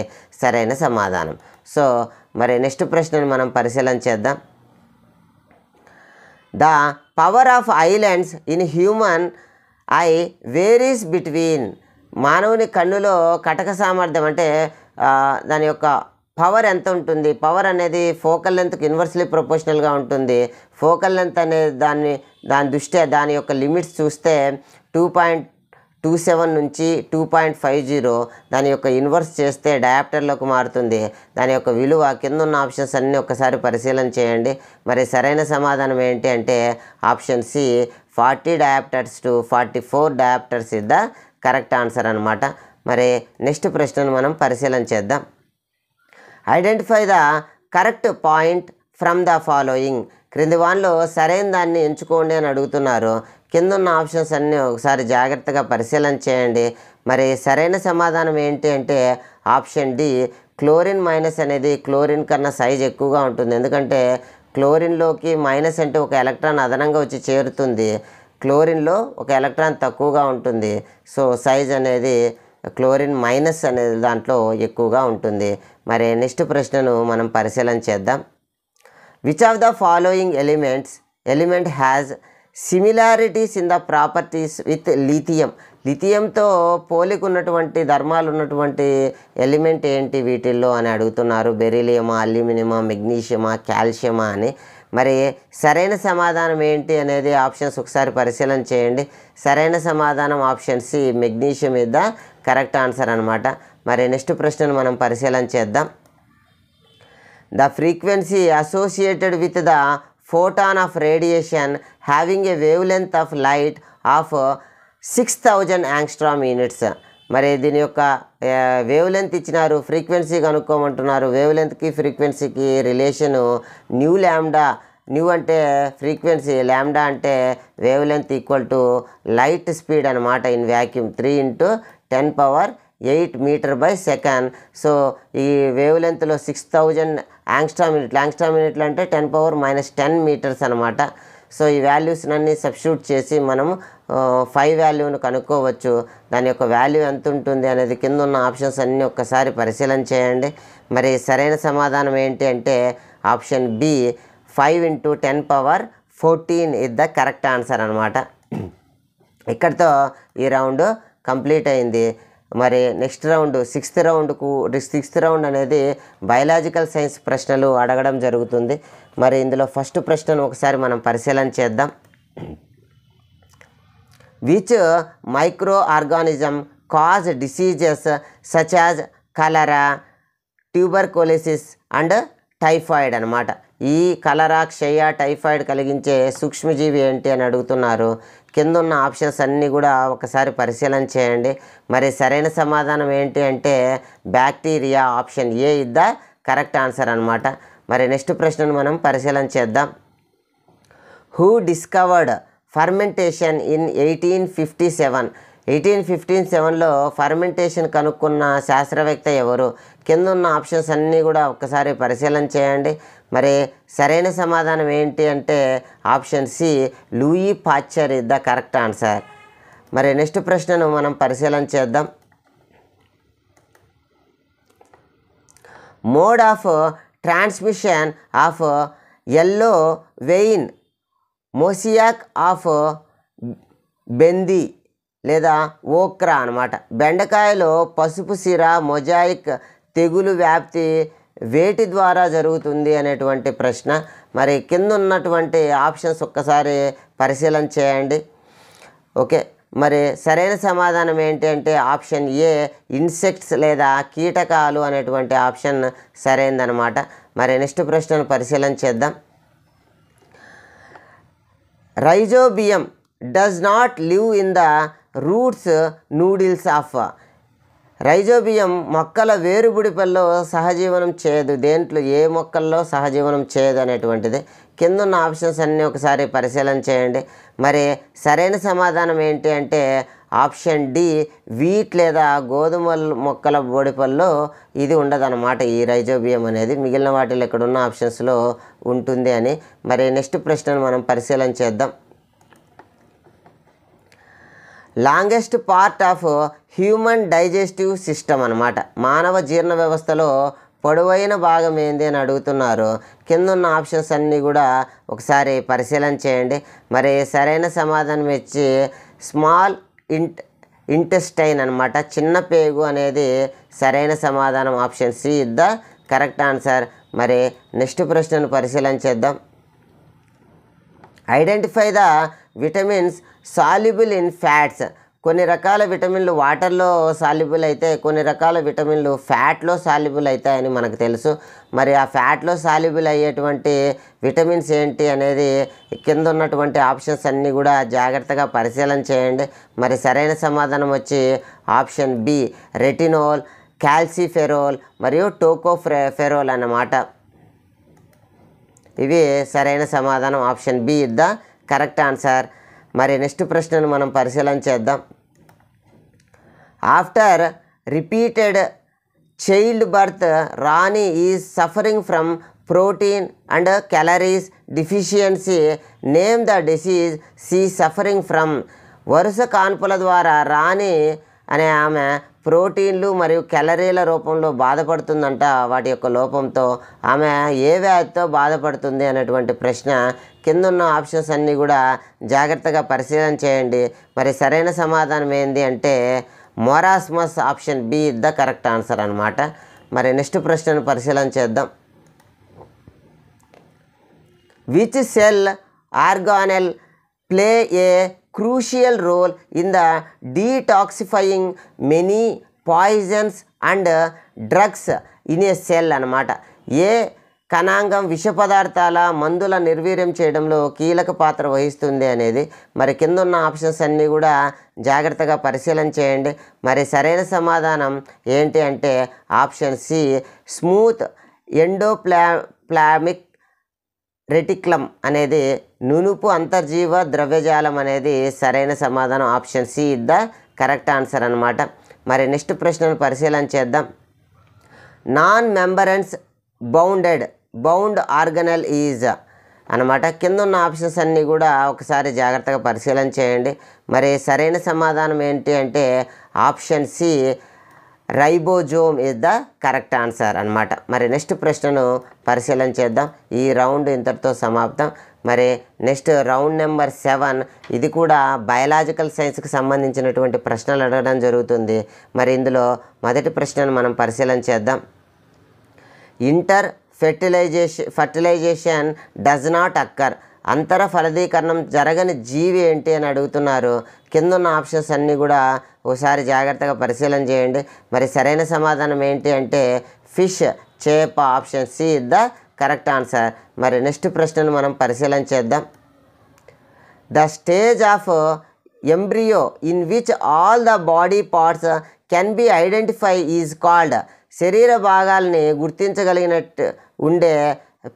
సరైన సమాధానం. సో మరి నెక్స్ట్ ప్రశ్నను మనం పరిశీలన చేద్దాం. The power of islands in human I varies between. మానవుని కన్నులో కటక సామర్థ్యం అంటే దాని యొక్క పవర్ ఎంత ఉంటుంది? పవర్ అనేది ఫోకల్ లెంత్కి ఇన్వర్స్లీ ప్రపోర్షనల్గా ఉంటుంది. ఫోకల్ లెంత్ అనే దాని దృష్ట్యా దాని యొక్క లిమిట్స్ చూస్తే 2.27 నుంచి 2.50. దాని యొక్క ఇన్వర్స్ చేస్తే డయాప్టర్లోకి మారుతుంది. దాని యొక్క విలువ కింద ఉన్న ఆప్షన్స్ అన్నీ ఒకసారి పరిశీలన చేయండి. మరి సరైన సమాధానం ఏంటి అంటే option C 40 dioptres to 44 dioptres is the correct answer అనమాట. మరి నెక్స్ట్ ప్రశ్నను మనం పరిశీలన చేద్దాం. Identify the correct point from the following. క్రింది వాన్లో సరైన దాన్ని ఎంచుకోండి అని అడుగుతున్నారు. కింద ఉన్న ఆప్షన్స్ అన్నీ ఒకసారి జాగ్రత్తగా పరిశీలన చేయండి. మరి సరైన సమాధానం ఏంటి అంటే ఆప్షన్ డి క్లోరిన్ మైనస్ అనేది క్లోరిన్ కన్నా సైజ్ ఎక్కువగా ఉంటుంది. ఎందుకంటే క్లోరిన్లోకి మైనస్ అంటే ఒక ఎలక్ట్రాన్ అదనంగా వచ్చి చేరుతుంది, క్లోరిన్లో ఒక ఎలక్ట్రాన్ తక్కువగా ఉంటుంది. సో సైజ్ అనేది క్లోరిన్ మైనస్ అనేది దాంట్లో ఎక్కువగా ఉంటుంది. మరి నెక్స్ట్ ప్రశ్నను మనం పరిశీలన చేద్దాం. Which of the following element has similarities in the properties with lithium. లిథియంతో పోలికున్నటువంటి ధర్మాలు ఉన్నటువంటి ఎలిమెంట్ ఏంటి వీటిల్లో అని అడుగుతున్నారు. బెరీలియమా, అల్యూమినియమా, మెగ్నీషియమా, కాల్షియమా అని. మరి సరైన సమాధానం ఏంటి అనేది ఆప్షన్స్ ఒకసారి పరిశీలన చేయండి. సరైన సమాధానం option C magnesium is the correct answer అనమాట. మరి నెక్స్ట్ ప్రశ్నను మనం పరిశీలన చేద్దాం. The frequency associated with the photon of radiation having a wave length of light of 6000 angstrom units. మరి దీని యొక్క వేవ్ లెంత్ ఇచ్చినారు, ఫ్రీక్వెన్సీ కనుక్కోమంటున్నారు. వేవ్ లెంత్కి ఫ్రీక్వెన్సీకి రిలేషను న్యూ ల్యాండా. న్యూ అంటే ఫ్రీక్వెన్సీ, ల్యాండా అంటే wave length equal to light speed అనమాట ఇన్ వ్యాక్యూమ్ 3 × 10⁸ మీటర్/సెకండ్. సో ఈ వేవ్ లెంత్లో 6000 angstrom యూనిట్లు. angstrom యూనిట్లు అంటే 10⁻−10 మీటర్స్ అనమాట. సో ఈ వాల్యూస్నన్నీ సబ్స్టిట్యూట్ చేసి మనము 5 వాల్యూను కనుక్కోవచ్చు. దాని యొక్క వాల్యూ ఎంత ఉంటుంది అనేది కింద ఉన్న ఆప్షన్స్ అన్నీ ఒక్కసారి పరిశీలన చేయండి. మరి సరైన సమాధానం ఏంటి అంటే option B 5 × 10⁻14 is the correct answer అనమాట. ఇక్కడితో ఈ రౌండ్ కంప్లీట్ అయింది. మరి నెక్స్ట్ రౌండ్ సిక్స్త్ రౌండ్ అనేది బయలాజికల్ సైన్స్ ప్రశ్నలు అడగడం జరుగుతుంది. మరి ఇందులో ఫస్ట్ ప్రశ్నను ఒకసారి మనం పరిశీలన చేద్దాం. Which micro organism cause diseases such as cholera, tuberculosis and typhoid అనమాట. ఈ కలరా, క్షయ, టైఫాయిడ్ కలిగించే సూక్ష్మజీవి ఏంటి అని అడుగుతున్నారు. కింద ఉన్న ఆప్షన్స్ అన్నీ కూడా ఒకసారి పరిశీలన చేయండి. మరి సరైన సమాధానం ఏంటి అంటే bacteria, option A is the correct answer అనమాట. మరి నెక్స్ట్ ప్రశ్నను మనం పరిశీలన చేద్దాం. Who discovered fermentation in 1857? 1857లో ఫర్మెంటేషన్ కనుక్కున్న శాస్త్రవేత్త ఎవరు? కింద ఉన్న ఆప్షన్స్ అన్నీ కూడా ఒక్కసారి పరిశీలన చేయండి. మరి సరైన సమాధానం ఏంటి అంటే option C Louis Pasteur is the correct answer. మరి నెక్స్ట్ ప్రశ్నను మనం పరిశీలన చేద్దాం. Mode of transmission of yellow vein mosaic of bhindi లేదా ఓక్రా అనమాట. బెండకాయలో పసుపు సిర మొజాయిక్ తెగులు వ్యాప్తి వేటి ద్వారా జరుగుతుంది అనేటువంటి ప్రశ్న. మరి కింద ఉన్నటువంటి ఆప్షన్స్ ఒక్కసారి పరిశీలన చేయండి. ఓకే, మరి సరైన సమాధానం ఏంటి అంటే ఆప్షన్ ఏ ఇన్సెక్ట్స్ లేదా కీటకాలు అనేటువంటి ఆప్షన్ సరైనదనమాట. మరి నెక్స్ట్ ప్రశ్నను పరిశీలన చేద్దాం. Rhizobium does not live in the roots noodles of. Rhizobium మొక్కల వేరుబుడిపల్లో సహజీవనం చేయదు. దేంట్లో ఏ మొక్కల్లో సహజీవనం చేయదు అనేటువంటిది. కింద ఉన్న ఆప్షన్స్ అన్నీ ఒకసారి పరిశీలన చేయండి. మరి సరైన సమాధానం ఏంటి అంటే ఆప్షన్ డి వీట్ లేదా గోధుమ మొక్కల బొడిపల్లో ఇది ఉండదన్నమాట, ఈ రైజోబియం అనేది. మిగిలిన వాటిలో ఇక్కడ ఉన్న ఆప్షన్స్లో ఉంటుంది అని. మరి నెక్స్ట్ ప్రశ్నను మనం పరిశీలన చేద్దాం. Longest part of human digestive system అనమాట. మానవ జీర్ణ వ్యవస్థలో పొడవైన భాగం ఏంది అని అడుగుతున్నారు. కింద ఉన్న ఆప్షన్స్ అన్నీ కూడా ఒకసారి పరిశీలన చేయండి. మరి సరైన సమాధానం ఇచ్చి స్మాల్ ఇంటెస్టైన్ అనమాట, చిన్న పేగు అనేది సరైన సమాధానం. Option C is the correct answer. మరి నెక్స్ట్ ప్రశ్నను పరిశీలన చేద్దాం. Identify the vitamins soluble in fats. కొన్ని రకాల విటమిన్లు వాటర్లో సాల్యుబుల్ అయితే, కొన్ని రకాల విటమిన్లు ఫ్యాట్లో సాల్యుబుల్ అవుతాయని మనకు తెలుసు. మరి ఆ ఫ్యాట్లో సాల్యుబుల్ అయ్యేటువంటి విటమిన్స్ ఏంటి అనేది కింద ఉన్నటువంటి ఆప్షన్స్ అన్నీ కూడా జాగ్రత్తగా పరిశీలన చేయండి. మరి సరైన సమాధానం వచ్చి ఆప్షన్ బి రెటినోల్, కాల్సిఫెరోల్ మరియు టోకోఫెరోల్ అన్నమాట. ఇవి సరైన సమాధానం. Option B is the correct answer. మరి నెక్స్ట్ ప్రశ్నను మనం పరిశీలన చేద్దాం. After repeated child birth Rani is suffering from protein and calories deficiency. Name the disease she suffering from. వరుస కాన్పుల ద్వారా రాణి అనే ఆమె ప్రోటీన్లు మరియు క్యాలరీల రూపంలో బాధపడుతుందంట. వాటి యొక్క లోపంతో ఆమె ఏ వ్యాధితో బాధపడుతుంది అనేటువంటి ప్రశ్న. కింద ఉన్న ఆప్షన్స్ అన్నీ కూడా జాగ్రత్తగా పరిశీలన చేయండి. మరి సరైన సమాధానం ఏంటి అంటే marasmus. Option B is the correct answer అనమాట. మరి నెక్స్ట్ ప్రశ్నను పరిశీలన చేద్దాం. Which cell organelle play a crucial role in the detoxifying many poisons and drugs in a cell అనమాట. ఏ కణాంగం విష పదార్థాల మందుల నిర్వీర్యం చేయడంలో కీలక పాత్ర వహిస్తుంది అనేది. మరి కింద ఉన్న ఆప్షన్స్ అన్నీ కూడా జాగ్రత్తగా పరిశీలన చేయండి. మరి సరైన సమాధానం ఏంటి అంటే option C smooth endoplasmic reticulum అనేది నునుపు అంతర్జీవ ద్రవ్యజాలం అనేది సరైన సమాధానం. Option C is the correct answer అనమాట. మరి నెక్స్ట్ ప్రశ్నను పరిశీలన చేద్దాం. Non membranes bound organelle is అనమాట. కింద ఉన్న ఆప్షన్స్ అన్నీ కూడా ఒకసారి జాగ్రత్తగా పరిశీలన చేయండి. మరి సరైన సమాధానం ఏంటి అంటే option C ribosome is the correct answer అనమాట. మరి నెక్స్ట్ ప్రశ్నను పరిశీలన చేద్దాం. ఈ రౌండ్ ఇంతటితో సమాప్తం. మరి నెక్స్ట్ రౌండ్ నెంబర్ 7. ఇది కూడా బయలాజికల్ సైన్స్కి సంబంధించినటువంటి ప్రశ్నలు అడగడం జరుగుతుంది. మరి ఇందులో మొదటి ప్రశ్నను మనం పరిశీలన చేద్దాం. Fertilisation does not occur. అంతర ఫలదీకరణం జరగని జీవి ఏంటి అని అడుగుతున్నారు. కింద ఉన్న ఆప్షన్స్ అన్నీ కూడా ఒకసారి జాగ్రత్తగా పరిశీలన చేయండి. మరి సరైన సమాధానం ఏంటి అంటే ఫిష్, చేప. Option C is the correct answer. మరి నెక్స్ట్ ప్రశ్నను మనం పరిశీలన చేద్దాం. The stage of embryo in which all the body parts can be identify is called. శరీర భాగాల్ని గుర్తించగలిగినట్టు ఉండే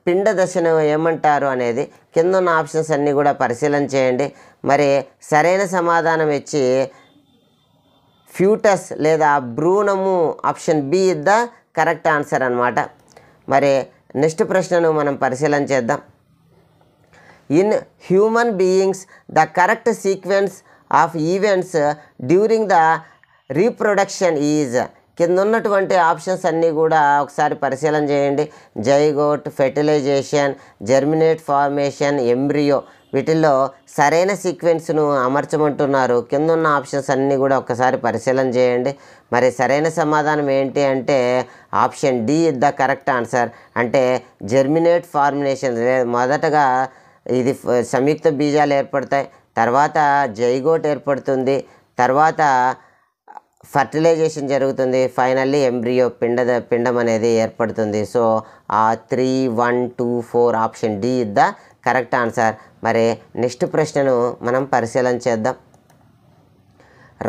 పిండ దశను ఏమంటారు అనేది. కింద ఉన్న ఆప్షన్స్ అన్నీ కూడా పరిశీలన చేయండి. మరి సరైన సమాధానం ఇచ్చి ఫ్యూటస్ లేదా భ్రూణము. Option B is the correct answer అనమాట. మరి నెక్స్ట్ ప్రశ్నను మనం పరిశీలన చేద్దాం. In human beings the correct sequence of events during the reproduction is. కింద ఉన్నటువంటి ఆప్షన్స్ అన్నీ కూడా ఒకసారి పరిశీలన చేయండి. Zygote, fertilisation, germinate formation, embryo, వీటిల్లో సరైన సీక్వెన్స్ను అమర్చమంటున్నారు. కింద ఉన్న ఆప్షన్స్ అన్నీ కూడా ఒకసారి పరిశీలన చేయండి. మరి సరైన సమాధానం ఏంటి అంటే option D is the correct answer. అంటే జెర్మినేట్ ఫార్మేషన్, మొదటగా ఇది సంయుక్త బీజాలు ఏర్పడతాయి, తర్వాత జైగోట్ ఏర్పడుతుంది, తర్వాత ఫర్టిలైజేషన్ జరుగుతుంది, ఫైనల్లీ ఎంబ్రియో పిండం అనేది ఏర్పడుతుంది. సో ఆ 3, 1, 2, 4 option D is the correct answer. మరి నెక్స్ట్ ప్రశ్నను మనం పరిశీలన చేద్దాం.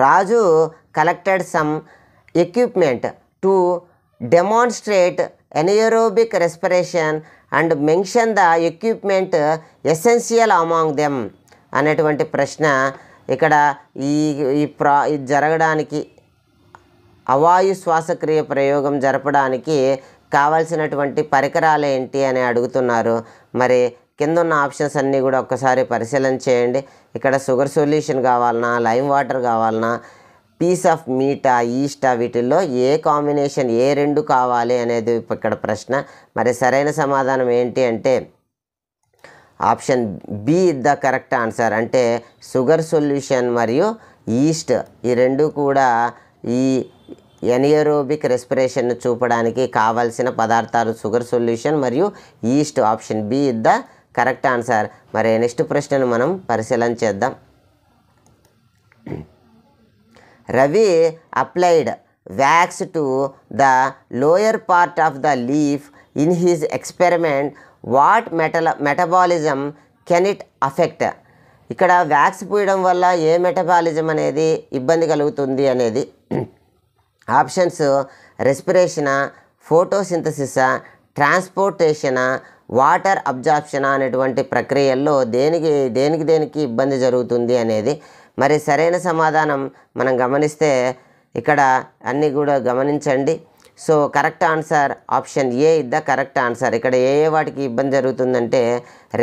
Raju collected some equipment to demonstrate anaerobic respiration and mention the equipment essential among them అనేటువంటి ప్రశ్న. ఇక్కడ ఈ జరగడానికి అవాయు శ్వాసక్రియ ప్రయోగం జరపడానికి కావాల్సినటువంటి పరికరాలు ఏంటి అని అడుగుతున్నారు. మరి కింద ఉన్న ఆప్షన్స్ అన్నీ కూడా ఒక్కసారి పరిశీలన చేయండి. ఇక్కడ షుగర్ సొల్యూషన్ కావాలన్నా, లైమ్ వాటర్ కావాలన్నా, పీస్ ఆఫ్ మీటా, ఈస్టా, వీటిల్లో ఏ కాంబినేషన్, ఏ రెండు కావాలి అనేది ఇక్కడ ప్రశ్న. మరి సరైన సమాధానం ఏంటి అంటే option B is the correct answer. అంటే షుగర్ సొల్యూషన్ మరియు ఈస్ట్, ఈ రెండు కూడా ఈ ఎనఏరోబిక్ రెస్పిరేషన్ను చూపడానికి కావాల్సిన పదార్థాలు షుగర్ సొల్యూషన్ మరియు yeast. Option B is the correct answer. మరి నెక్స్ట్ ప్రశ్నను మనం పరిశీలన చేద్దాం. Ravi applied wax to the lower part of the leaf in his experiment. What metabolism can it affect? ఇక్కడ వ్యాక్స్ పూయడం వల్ల ఏ మెటబాలిజం అనేది ఇబ్బంది కలుగుతుంది అనేది ఆప్షన్స్ రెస్పిరేషనా, ఫోటోసింథసిసా, ట్రాన్స్పోర్టేషనా, వాటర్ అబ్జార్ప్షనా అనేటువంటి ప్రక్రియల్లో దేనికి ఇబ్బంది జరుగుతుంది అనేది. మరి సరైన సమాధానం మనం గమనిస్తే ఇక్కడ అన్నీ కూడా గమనించండి. So correct answer option A is the correct answer. ఇక్కడ ఏ వాటికి ఇబ్బంది జరుగుతుందంటే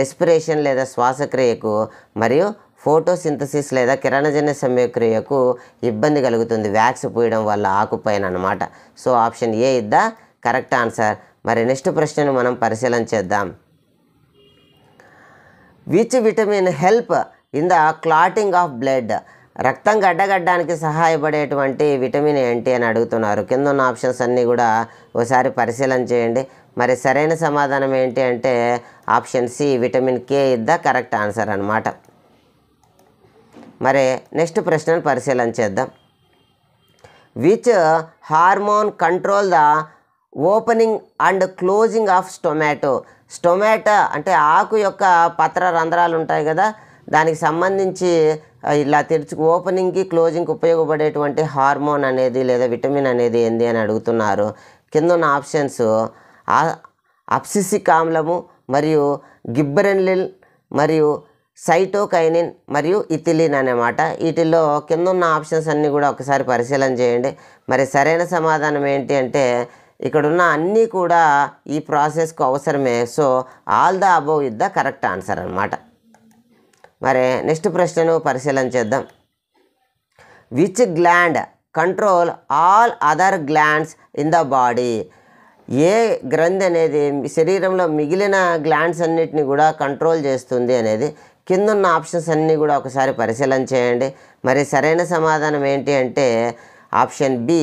రెస్పిరేషన్ లేదా శ్వాసక్రియకు మరియు ఫోటోసింథసిస్ లేదా కిరణజన్య సంయోక్రియకు ఇబ్బంది కలుగుతుంది వ్యాక్స్ పూయడం వల్ల ఆకుపైన అన్నమాట. So option A is the correct answer. మరి నెక్స్ట్ ప్రశ్నను మనం పరిశీలన చేద్దాం. Which vitamin help in the clotting of blood? రక్తం గడ్డగడ్డానికి సహాయపడేటువంటి విటమిన్ ఏంటి అని అడుగుతున్నారు. కింద ఉన్న ఆప్షన్స్ అన్నీ కూడా ఒకసారి పరిశీలన చేయండి. మరి సరైన సమాధానం ఏంటి అంటే option C vitamin K is the correct answer అన్నమాట. మరి నెక్స్ట్ ప్రశ్నను పరిశీలన చేద్దాం. Which hormone control the opening and closing of stomata? Stomata అంటే ఆకు యొక్క పత్ర రంధ్రాలు ఉంటాయి కదా, దానికి సంబంధించి ఇలా ఓపెనింగ్కి క్లోజింగ్కి ఉపయోగపడేటువంటి హార్మోన్ అనేది లేదా విటమిన్ అనేది ఏంది అని అడుగుతున్నారు. కింద ఉన్న ఆప్షన్స్ అబ్సిసిక్ ఆమ్లము మరియు గిబ్బరెన్లిన్ మరియు సైటోకైనిన్ మరియు ఇథిలిన్ అన్నమాట. వీటిల్లో కింద ఉన్న ఆప్షన్స్ అన్నీ కూడా ఒకసారి పరిశీలన చేయండి. మరి సరైన సమాధానం ఏంటి అంటే ఇక్కడున్న అన్నీ కూడా ఈ ప్రాసెస్కు అవసరమే. So all the above is the correct answer అన్నమాట. మరి నెక్స్ట్ ప్రశ్నను పరిశీలన చేద్దాం. Which gland control all other glands in the body? ఏ గ్రంథి అనేది శరీరంలో మిగిలిన గ్లాండ్స్ అన్నిటిని కూడా కంట్రోల్ చేస్తుంది అనేది. కింద ఉన్న ఆప్షన్స్ అన్నీ కూడా ఒకసారి పరిశీలన చేయండి. మరి సరైన సమాధానం ఏంటి అంటే ఆప్షన్ బి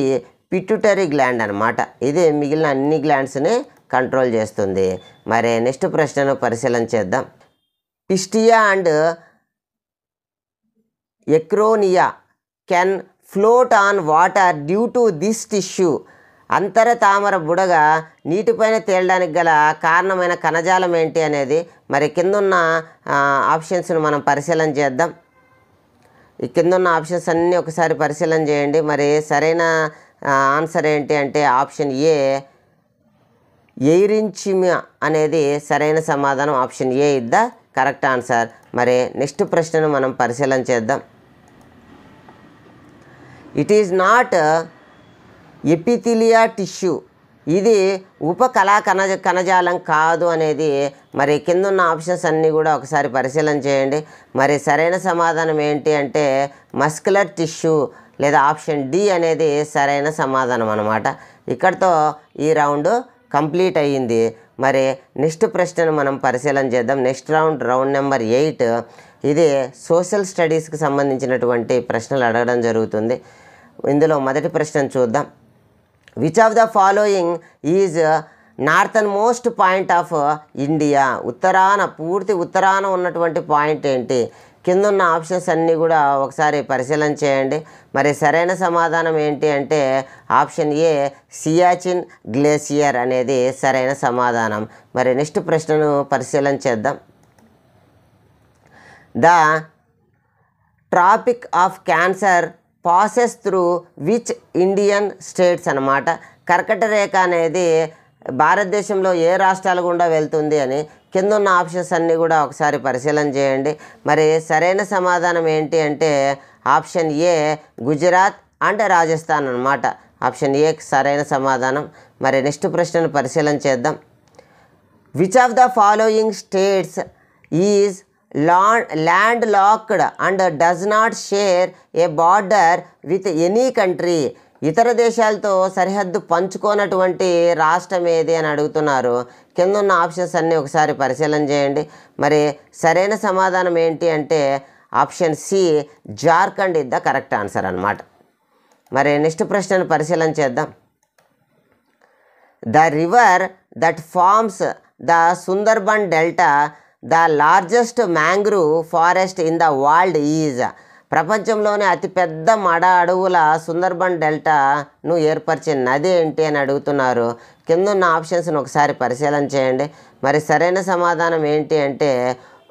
పిట్యూటరీ గ్లాండ్ అన్నమాట. ఇది మిగిలిన అన్ని గ్లాండ్స్ని కంట్రోల్ చేస్తుంది. మరి నెక్స్ట్ ప్రశ్నను పరిశీలన చేద్దాం. Pistia and eichhornia can float on water due to this tissue. అంతర తామర బుడగ నీటిపైన తేలడానికి గల కారణమైన కణజాలం ఏంటి అనేది. మరి కిందున్న ఆప్షన్స్ను మనం పరిశీలన చేద్దాం. ఈ కిందున్న ఆప్షన్స్ అన్నీ ఒకసారి పరిశీలన చేయండి. మరి సరైన ఆన్సర్ ఏంటి అంటే ఆప్షన్ ఏ ఎయిరించిమియా అనేది సరైన సమాధానం. Option A is the correct answer. మరి నెక్స్ట్ ప్రశ్నను మనం పరిశీలన చేద్దాం. It is not epithelia tissue. ఇది ఉపకళా కణజాలం కాదు అనేది. మరి కిందున్న ఆప్షన్స్ అన్నీ కూడా ఒకసారి పరిశీలన చేయండి. మరి సరైన సమాధానం ఏంటి అంటే మస్కులర్ టిష్యూ లేదా ఆప్షన్ డి అనేది సరైన సమాధానం అన్నమాట. ఇక్కడితో ఈ రౌండ్ కంప్లీట్ అయ్యింది. మరి నెక్స్ట్ ప్రశ్నను మనం పరిశీలన చేద్దాం. Next round number 8. ఇది సోషల్ స్టడీస్కి సంబంధించినటువంటి ప్రశ్నలు అడగడం జరుగుతుంది. ఇందులో మొదటి ప్రశ్నను చూద్దాం. Which of the following is northern most point of India? పూర్తి ఉత్తరాన ఉన్నటువంటి పాయింట్ ఏంటి? కింద ఉన్న ఆప్షన్స్ అన్నీ కూడా ఒకసారి పరిశీలన చేయండి. మరి సరైన సమాధానం ఏంటి అంటే ఆప్షన్ ఏ సియాచిన్ గ్లేసియర్ అనేది సరైన సమాధానం. మరి నెక్స్ట్ ప్రశ్నను పరిశీలన చేద్దాం. The tropic of cancer passes through which Indian states అన్నమాట. కర్కట రేఖ అనేది భారతదేశంలో ఏ రాష్ట్రాల గుండా వెళ్తుంది అని కింద ఉన్న ఆప్షన్స్ అన్నీ కూడా ఒకసారి పరిశీలన చేయండి. మరి సరైన సమాధానం ఏంటి అంటే option A Gujarat and Rajasthan అన్నమాట. ఆప్షన్ ఏ సరైన సమాధానం. మరి నెక్స్ట్ ప్రశ్నను పరిశీలన చేద్దాం. Which of the following states is land locked and does not share A border with any country? ఇతర దేశాలతో సరిహద్దు పంచుకోనటువంటి రాష్ట్రం ఏది అని అడుగుతున్నారు. కింద ఉన్న ఆప్షన్స్ అన్నీ ఒకసారి పరిశీలన చేయండి. మరి సరైన సమాధానం ఏంటి అంటే option C Jharkhand is the correct answer అన్నమాట. మరి నెక్స్ట్ ప్రశ్నను పరిశీలన చేద్దాం. The river that forms the Sundarban delta the largest mangrove forest in the world is? ప్రపంచంలోనే అతిపెద్ద మడ అడవుల సుందర్బన్ డెల్టాను ఏర్పరిచే నది ఏంటి అని అడుగుతున్నారు. కింద ఉన్న ఆప్షన్స్ను ఒకసారి పరిశీలన చేయండి. మరి సరైన సమాధానం ఏంటి అంటే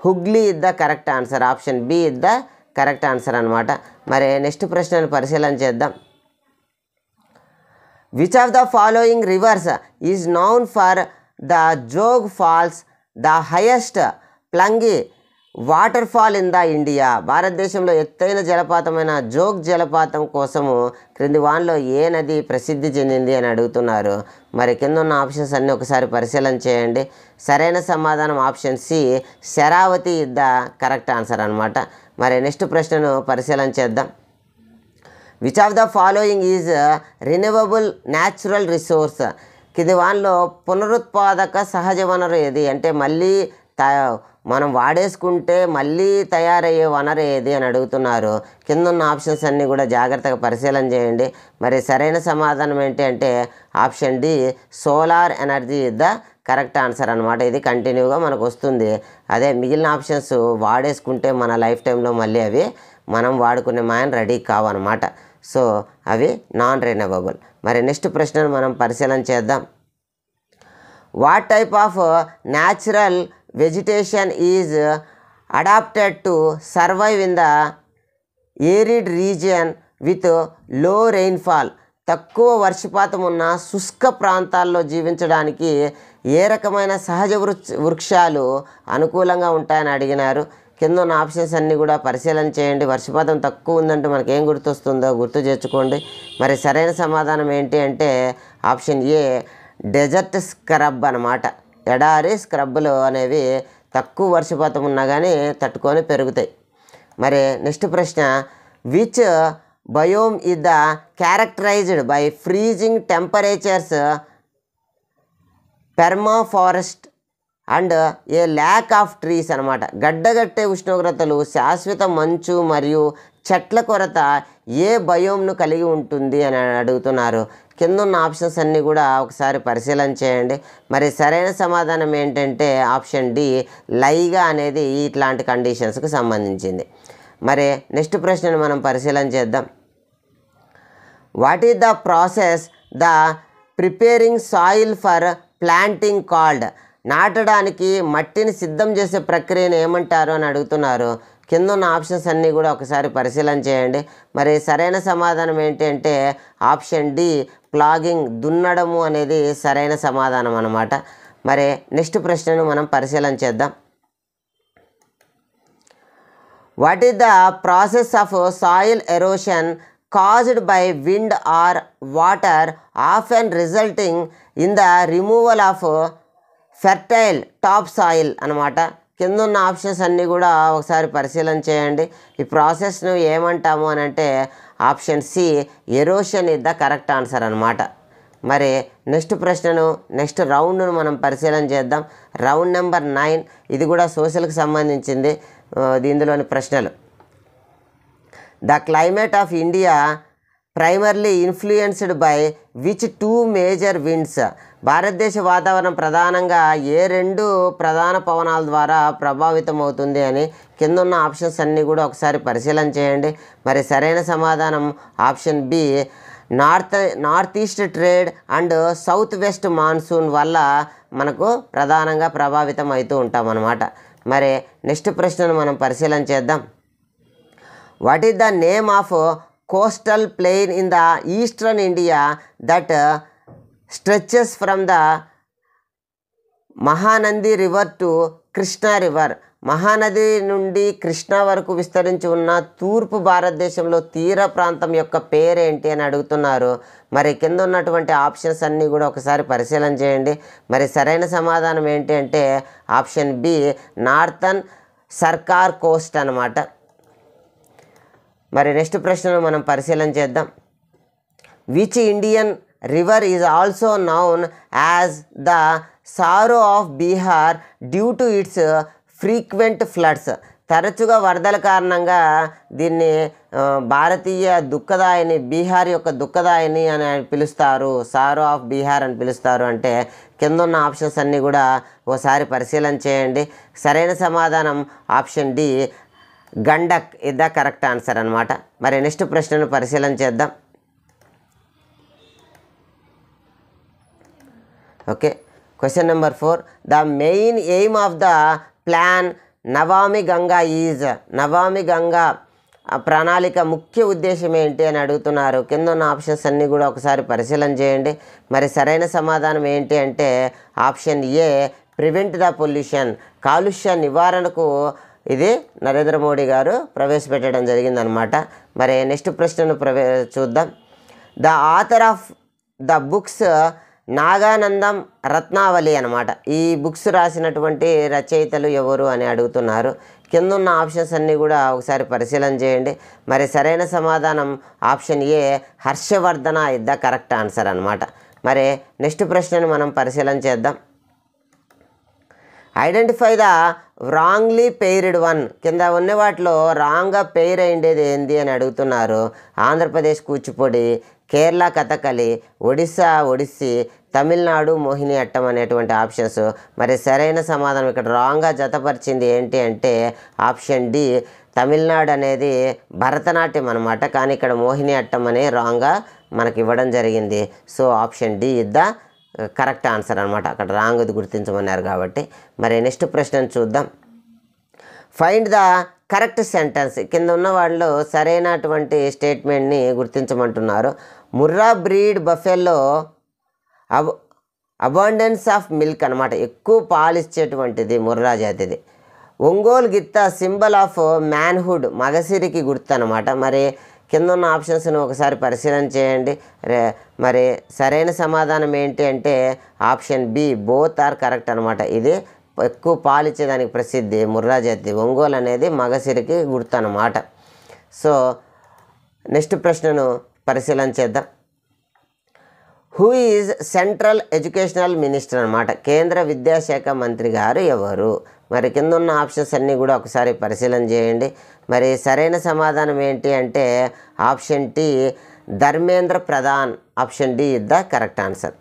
Hooghly is the correct answer. Option B is the correct answer అనమాట. మరి నెక్స్ట్ ప్రశ్నను పరిశీలన చేద్దాం. Which of the following rivers is known for the Jog Falls the highest plunge waterfall in the India? భారతదేశంలో ఎత్తైన జలపాతమైన జోగ్ జలపాతం కోసము క్రింది వాన్లో ఏ నది ప్రసిద్ధి చెందింది అని అడుగుతున్నారు. మరి కింద ఉన్న ఆప్షన్స్ అన్నీ ఒకసారి పరిశీలన చేయండి. సరైన సమాధానం option C Sharavati is the correct answer అనమాట. మరి నెక్స్ట్ ప్రశ్నను పరిశీలన చేద్దాం. Which of the following is renewable natural resource? కింది వాన్లో పునరుత్పాదక సహజ వనరు ఏది? అంటే మళ్ళీ మనం వాడేసుకుంటే మళ్ళీ తయారయ్యే వనరు ఏది అని అడుగుతున్నారు. కింద ఉన్న ఆప్షన్స్ అన్నీ కూడా జాగ్రత్తగా పరిశీలన చేయండి. మరి సరైన సమాధానం ఏంటి అంటే option D solar energy is the correct answer అనమాట. ఇది కంటిన్యూగా మనకు వస్తుంది. అదే మిగిలిన ఆప్షన్స్ వాడేసుకుంటే మన లైఫ్ టైంలో మళ్ళీ అవి మనం వాడుకునే మాయన రెడీ కావన్నమాట. సో అవి నాన్ రెన్యూవబుల్. మరి నెక్స్ట్ ప్రశ్నను మనం పరిశీలన చేద్దాం. What type of natural vegetation is adapted to survive in the arid region with low rainfall? తక్కువ వర్షపాతం ఉన్న శుష్క ప్రాంతాల్లో జీవించడానికి ఏ రకమైన సహజ వృక్షాలు అనుకూలంగా ఉంటాయని అడిగినారు. కింద ఉన్న ఆప్షన్స్ అన్నీ కూడా పరిశీలన చేయండి. వర్షపాతం తక్కువ ఉందంటే మనకి ఏం గుర్తొస్తుందో గుర్తు తెచ్చుకోండి. మరి సరైన సమాధానం ఏంటి అంటే ఆప్షన్ ఏ డెజర్ట్ స్క్రబ్ అన్నమాట. ఎడారి స్క్రబ్బులు అనేవి తక్కువ వర్షపాతం ఉన్నా కానీ తట్టుకొని పెరుగుతాయి. మరి నెక్స్ట్ ప్రశ్న. Which biome is the characterized by freezing temperatures, permafrost and a lack of trees అనమాట? గడ్డగట్టే ఉష్ణోగ్రతలు, శాశ్వత మంచు మరియు చెట్ల కొరత ఏ బయోమ్ను కలిగి ఉంటుంది అని అడుగుతున్నారు. కింద ఉన్న ఆప్షన్స్ అన్నీ కూడా ఒకసారి పరిశీలన చేయండి. మరి సరైన సమాధానం ఏంటంటే ఆప్షన్ డి లైగా అనేది ఇట్లాంటి కండిషన్స్కి సంబంధించింది. మరి నెక్స్ట్ ప్రశ్నను మనం పరిశీలన చేద్దాం. What is the process the preparing soil for planting called? నాటడానికి మట్టిని సిద్ధం చేసే ప్రక్రియను ఏమంటారు అని అడుగుతున్నారు. కింద ఉన్న ఆప్షన్స్ అన్నీ కూడా ఒకసారి పరిశీలన చేయండి. మరి సరైన సమాధానం ఏంటి అంటే ఆప్షన్ డి ప్లాగింగ్, దున్నడము అనేది సరైన సమాధానం అన్నమాట. మరి నెక్స్ట్ ప్రశ్నను మనం పరిశీలన చేద్దాం. What is the process of soil erosion caused by wind or water, often resulting in the removal of fertile topsoil అన్నమాట. కింద ఉన్న ఆప్షన్స్ అన్నీ కూడా ఒకసారి పరిశీలన చేయండి. ఈ ప్రాసెస్ను ఏమంటాము అని అంటే option C erosion is the correct answer అనమాట. మరి నెక్స్ట్ రౌండ్ను మనం పరిశీలన చేద్దాం. రౌండ్ నెంబర్ 9 ఇది కూడా సోషల్కి సంబంధించింది. ఇందులోని ప్రశ్నలు: the climate of India primarily influenced by which 2 major winds? భారతదేశ వాతావరణం ప్రధానంగా ఏ 2 ప్రధాన పవనాల ద్వారా ప్రభావితం అవుతుంది అని కింద ఉన్న ఆప్షన్స్ అన్నీ కూడా ఒకసారి పరిశీలన చేయండి. మరి సరైన సమాధానం option B north east trade and south west monsoon వల్ల మనకు ప్రధానంగా ప్రభావితం అవుతూ ఉంటాం అన్నమాట. మరి నెక్స్ట్ ప్రశ్నను మనం పరిశీలన చేద్దాం. What is the name of coastal plain in the eastern India that stretches from the Mahanandi river to Krishna river? Mahanadi నుండి కృష్ణా వరకు విస్తరించి ఉన్న తూర్పు భారతదేశంలో తీర ప్రాంతం యొక్క పేరేంటి అని అడుగుతున్నారు. మరి కింద ఉన్నటువంటి ఆప్షన్స్ అన్నీ కూడా ఒకసారి పరిశీలన చేయండి. మరి సరైన సమాధానం ఏంటి అంటే ఆప్షన్ బి నార్థన్ సర్కార్ కోస్ట్ అన్నమాట. మరి నెక్స్ట్ ప్రశ్నను మనం పరిశీలన చేద్దాం. Which Indian river is also noun as the sorrow of Bihar due to it's frequent floods? తరచుగా వరదల కారణంగా దీన్ని భారతీయ దుఃఖదాయిని, బీహార్ యొక్క దుఃఖదాయిని అని పిలుస్తారు, సారో ఆఫ్ బీహార్ అని పిలుస్తారు. అంటే కింద ఉన్న ఆప్షన్స్ అన్నీ కూడా ఓసారి పరిశీలన చేయండి. సరైన సమాధానం option D Gandak is the correct answer అనమాట. మరి నెక్స్ట్ ప్రశ్నను పరిశీలన చేద్దాం. Okay, question number 4. The main aim of the plan Namami Ganga is? నమామి గంగా ప్రణాళిక ముఖ్య ఉద్దేశం ఏంటి అని అడుగుతున్నారు. కింద ఉన్న ఆప్షన్స్ అన్నీ కూడా ఒకసారి పరిశీలన చేయండి. మరి సరైన సమాధానం ఏంటి అంటే option A prevent the pollution, కాలుష్య నివారణకు ఇది నరేంద్ర మోడీ గారు ప్రవేశపెట్టడం జరిగిందనమాట. మరి నెక్స్ట్ ప్రశ్నను చూద్దాం. The author of the books Nagananda Ratnavali అనమాట. ఈ బుక్స్ రాసినటువంటి రచయితలు ఎవరు అని అడుగుతున్నారు. కింద ఉన్న ఆప్షన్స్ అన్నీ కూడా ఒకసారి పరిశీలన చేయండి. మరి సరైన సమాధానం option A Harshavardhana is the correct answer అనమాట. మరి నెక్స్ట్ ప్రశ్నను మనం పరిశీలన చేద్దాం. Identify the wrongly paired one. కింద ఉన్న వాటిలో రాంగ్గా పెయిర్ అయ్యేది ఏంది అని అడుగుతున్నారు. ఆంధ్రప్రదేశ్ కూచిపూడి, కేరళ కథకళి, ఒడిస్సా ఒడిస్సీ, తమిళనాడు మోహిని అట్టం అనేటువంటి ఆప్షన్స్. మరి సరైన సమాధానం ఇక్కడ రాంగ్గా జతపరిచింది ఏంటి అంటే ఆప్షన్ డి తమిళనాడు అనేది భరతనాట్యం అనమాట. కానీ ఇక్కడ మోహిని అట్టం అనే రాంగ్గా మనకి ఇవ్వడం జరిగింది. So option D is the correct answer అనమాట. అక్కడ రాంగ్ది గుర్తించమన్నారు కాబట్టి. మరి నెక్స్ట్ ప్రశ్నను చూద్దాం. Find the correct sentence. కింద ఉన్న వాళ్ళు సరైనటువంటి స్టేట్మెంట్ని గుర్తించమంటున్నారు. Murrah breed buffalo abundance of milk అనమాట, ఎక్కువ పాలు ఇచ్చేటువంటిది ముర్రా జాతిది. ఒంగోలు గిత్త సింబల్ ఆఫ్ మ్యాన్హుడ్, మగసిరికి గుర్తు అనమాట. మరి కింద ఉన్న ఆప్షన్స్ను ఒకసారి పరిశీలన చేయండి. మరి సరైన సమాధానం ఏంటి అంటే option B both are correct అనమాట. ఇది ఎక్కువ పాలు ఇచ్చేదానికి ప్రసిద్ధి ముర్రా జాతి. ఒంగోలు అనేది మగసిరికి గుర్తు అనమాట. సో నెక్స్ట్ ప్రశ్నను పరిశీలన చేద్దాం. Who is central educational minister అనమాట. కేంద్ర విద్యాశాఖ మంత్రి గారు ఎవరు? మరి కింద ఉన్న ఆప్షన్స్ అన్నీ కూడా ఒకసారి పరిశీలన చేయండి. మరి సరైన సమాధానం ఏంటి అంటే option T Dharmendra Pradhan. Option D is the correct answer.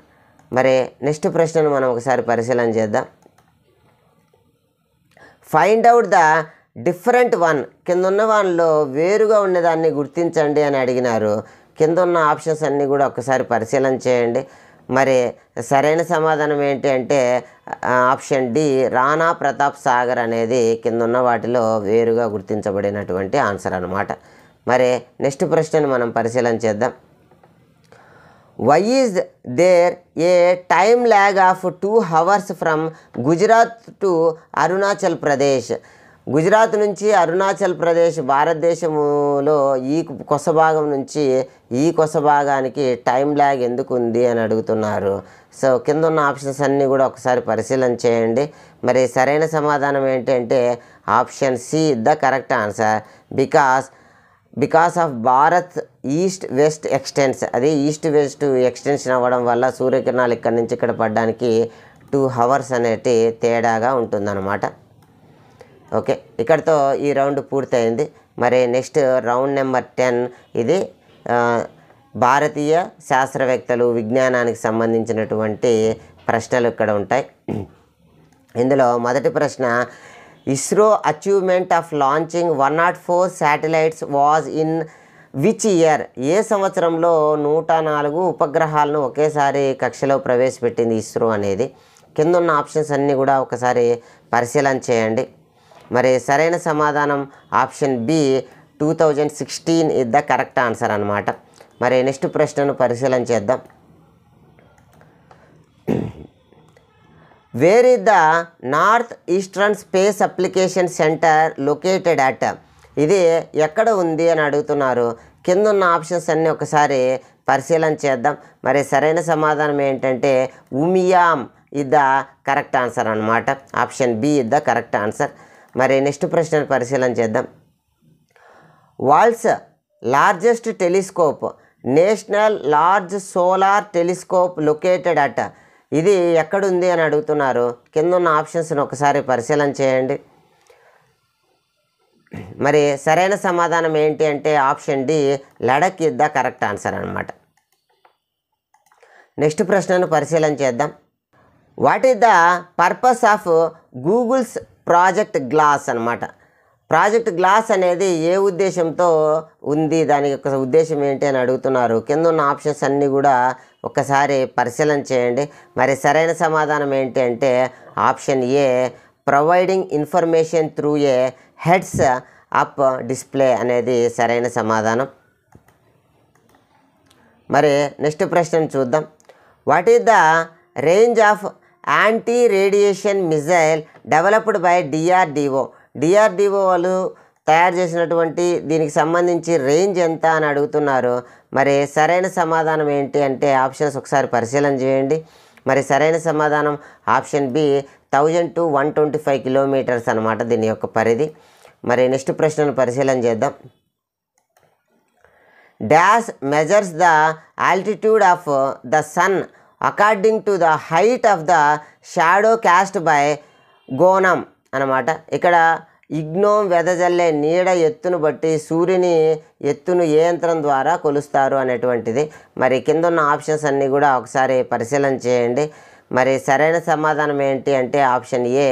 మరి నెక్స్ట్ ప్రశ్నను మనం ఒకసారి పరిశీలన చేద్దాం. Find out the different one. కింద ఉన్న వాళ్ళలో వేరుగా ఉన్నదాన్ని గుర్తించండి అని అడిగినారు. కింద ఉన్న ఆప్షన్స్ అన్నీ కూడా ఒకసారి పరిశీలన చేయండి. మరి సరైన సమాధానం ఏంటి అంటే ఆప్షన్ డి రాణా ప్రతాప్ సాగర్ అనేది కింద ఉన్న వాటిలో వేరుగా గుర్తించబడినటువంటి ఆన్సర్ అనమాట. మరి నెక్స్ట్ ప్రశ్నను మనం పరిశీలన చేద్దాం. Why is there a time lag of 2 hours from Gujarat to Arunachal Pradesh? Gujarat నుంచి అరుణాచల్ ప్రదేశ్ భారతదేశంలో ఈ కొస భాగం నుంచి ఈ కొస భాగానికి టైం ల్యాగ్ ఎందుకు ఉంది అని అడుగుతున్నారు. సో కింద ఉన్న ఆప్షన్స్ అన్నీ కూడా ఒకసారి పరిశీలన చేయండి. మరి సరైన సమాధానం ఏంటంటే option C the correct answer. Because because of Bharat east west extends, అది ఈస్ట్ వెస్ట్ ఎక్స్టెన్షన్ అవ్వడం వల్ల సూర్యకిరణాలు ఇక్కడి నుంచి ఇక్కడ పడడానికి 2 hours అనేటి తేడాగా ఉంటుందన్నమాట. ఓకే, ఇక్కడితో ఈ రౌండ్ పూర్తయింది. మరి నెక్స్ట్ రౌండ్ నెంబర్ 10, ఇది భారతీయ శాస్త్రవేత్తలు విజ్ఞానానికి సంబంధించినటువంటి ప్రశ్నలు ఇక్కడ ఉంటాయి. ఇందులో మొదటి ప్రశ్న, ISRO achievement of launching 104 satellites was in which year? ఏ సంవత్సరంలో 104 ఉపగ్రహాలను ఒకేసారి కక్షలో ప్రవేశపెట్టింది ఇస్రో అనేది? కింద ఉన్న ఆప్షన్స్ అన్నీ కూడా ఒకసారి పరిశీలన చేయండి. మరి సరైన సమాధానం option B 2016 is the correct answer అన్నమాట. మరి నెక్స్ట్ ప్రశ్నను పరిశీలన చేద్దాం. Where is the north eastern space application centre located at? ఇది ఎక్కడ ఉంది అని అడుగుతున్నారు. కింద ఉన్న ఆప్షన్స్ అన్నీ ఒకసారి పరిశీలన చేద్దాం. మరి సరైన సమాధానం ఏంటంటే Umiam is the correct answer అన్నమాట. Option B is the correct answer. మరి నెక్స్ట్ ప్రశ్నను పరిశీలన చేద్దాం. World's largest telescope national large solar telescope located at? ఇది ఎక్కడుంది అని అడుగుతున్నారు. కింద ఉన్న ఆప్షన్స్ని ఒకసారి పరిశీలన చేయండి. మరి సరైన సమాధానం ఏంటి అంటే option D Ladakh is the correct answer అన్నమాట. నెక్స్ట్ ప్రశ్నను పరిశీలన చేద్దాం. What is the purpose of Google's project glass అన్నమాట. ప్రాజెక్ట్ గ్లాస్ అనేది ఏ ఉద్దేశంతో ఉంది, దాని యొక్క ఉద్దేశం ఏంటి అని అడుగుతున్నారు. కింద ఉన్న ఆప్షన్స్ అన్నీ కూడా ఒక్కసారి పరిశీలన చేయండి. మరి సరైన సమాధానం ఏంటి అంటే option A providing information through a heads up display అనేది సరైన సమాధానం. మరి నెక్స్ట్ ప్రశ్నను చూద్దాం. What is the range of anti radiation missile developed by DRDO? DRDO వాళ్ళు తయారు చేసినటువంటి దీనికి సంబంధించి రేంజ్ ఎంత అని అడుగుతున్నారు. మరి సరైన సమాధానం ఏంటి అంటే ఆప్షన్స్ ఒకసారి పరిశీలన చేయండి. మరి సరైన సమాధానం ఆప్షన్ బి 1000 to 125 kilometers అన్నమాట దీని యొక్క పరిధి. మరి నెక్స్ట్ ప్రశ్నను పరిశీలన చేద్దాం. Dash measures the altitude of the sun according to the height of the shadow cast by gnomon అన్నమాట. ఇక్కడ ఇగ్నోమ్ వెదజల్లే నీడ ఎత్తును బట్టి సూర్యుని ఎత్తును ఏ యంత్రం ద్వారా కొలుస్తారు అనేటువంటిది. మరి కింద ఉన్న ఆప్షన్స్ అన్నీ కూడా ఒకసారి పరిశీలన చేయండి. మరి సరైన సమాధానం ఏంటి అంటే ఆప్షన్ ఏ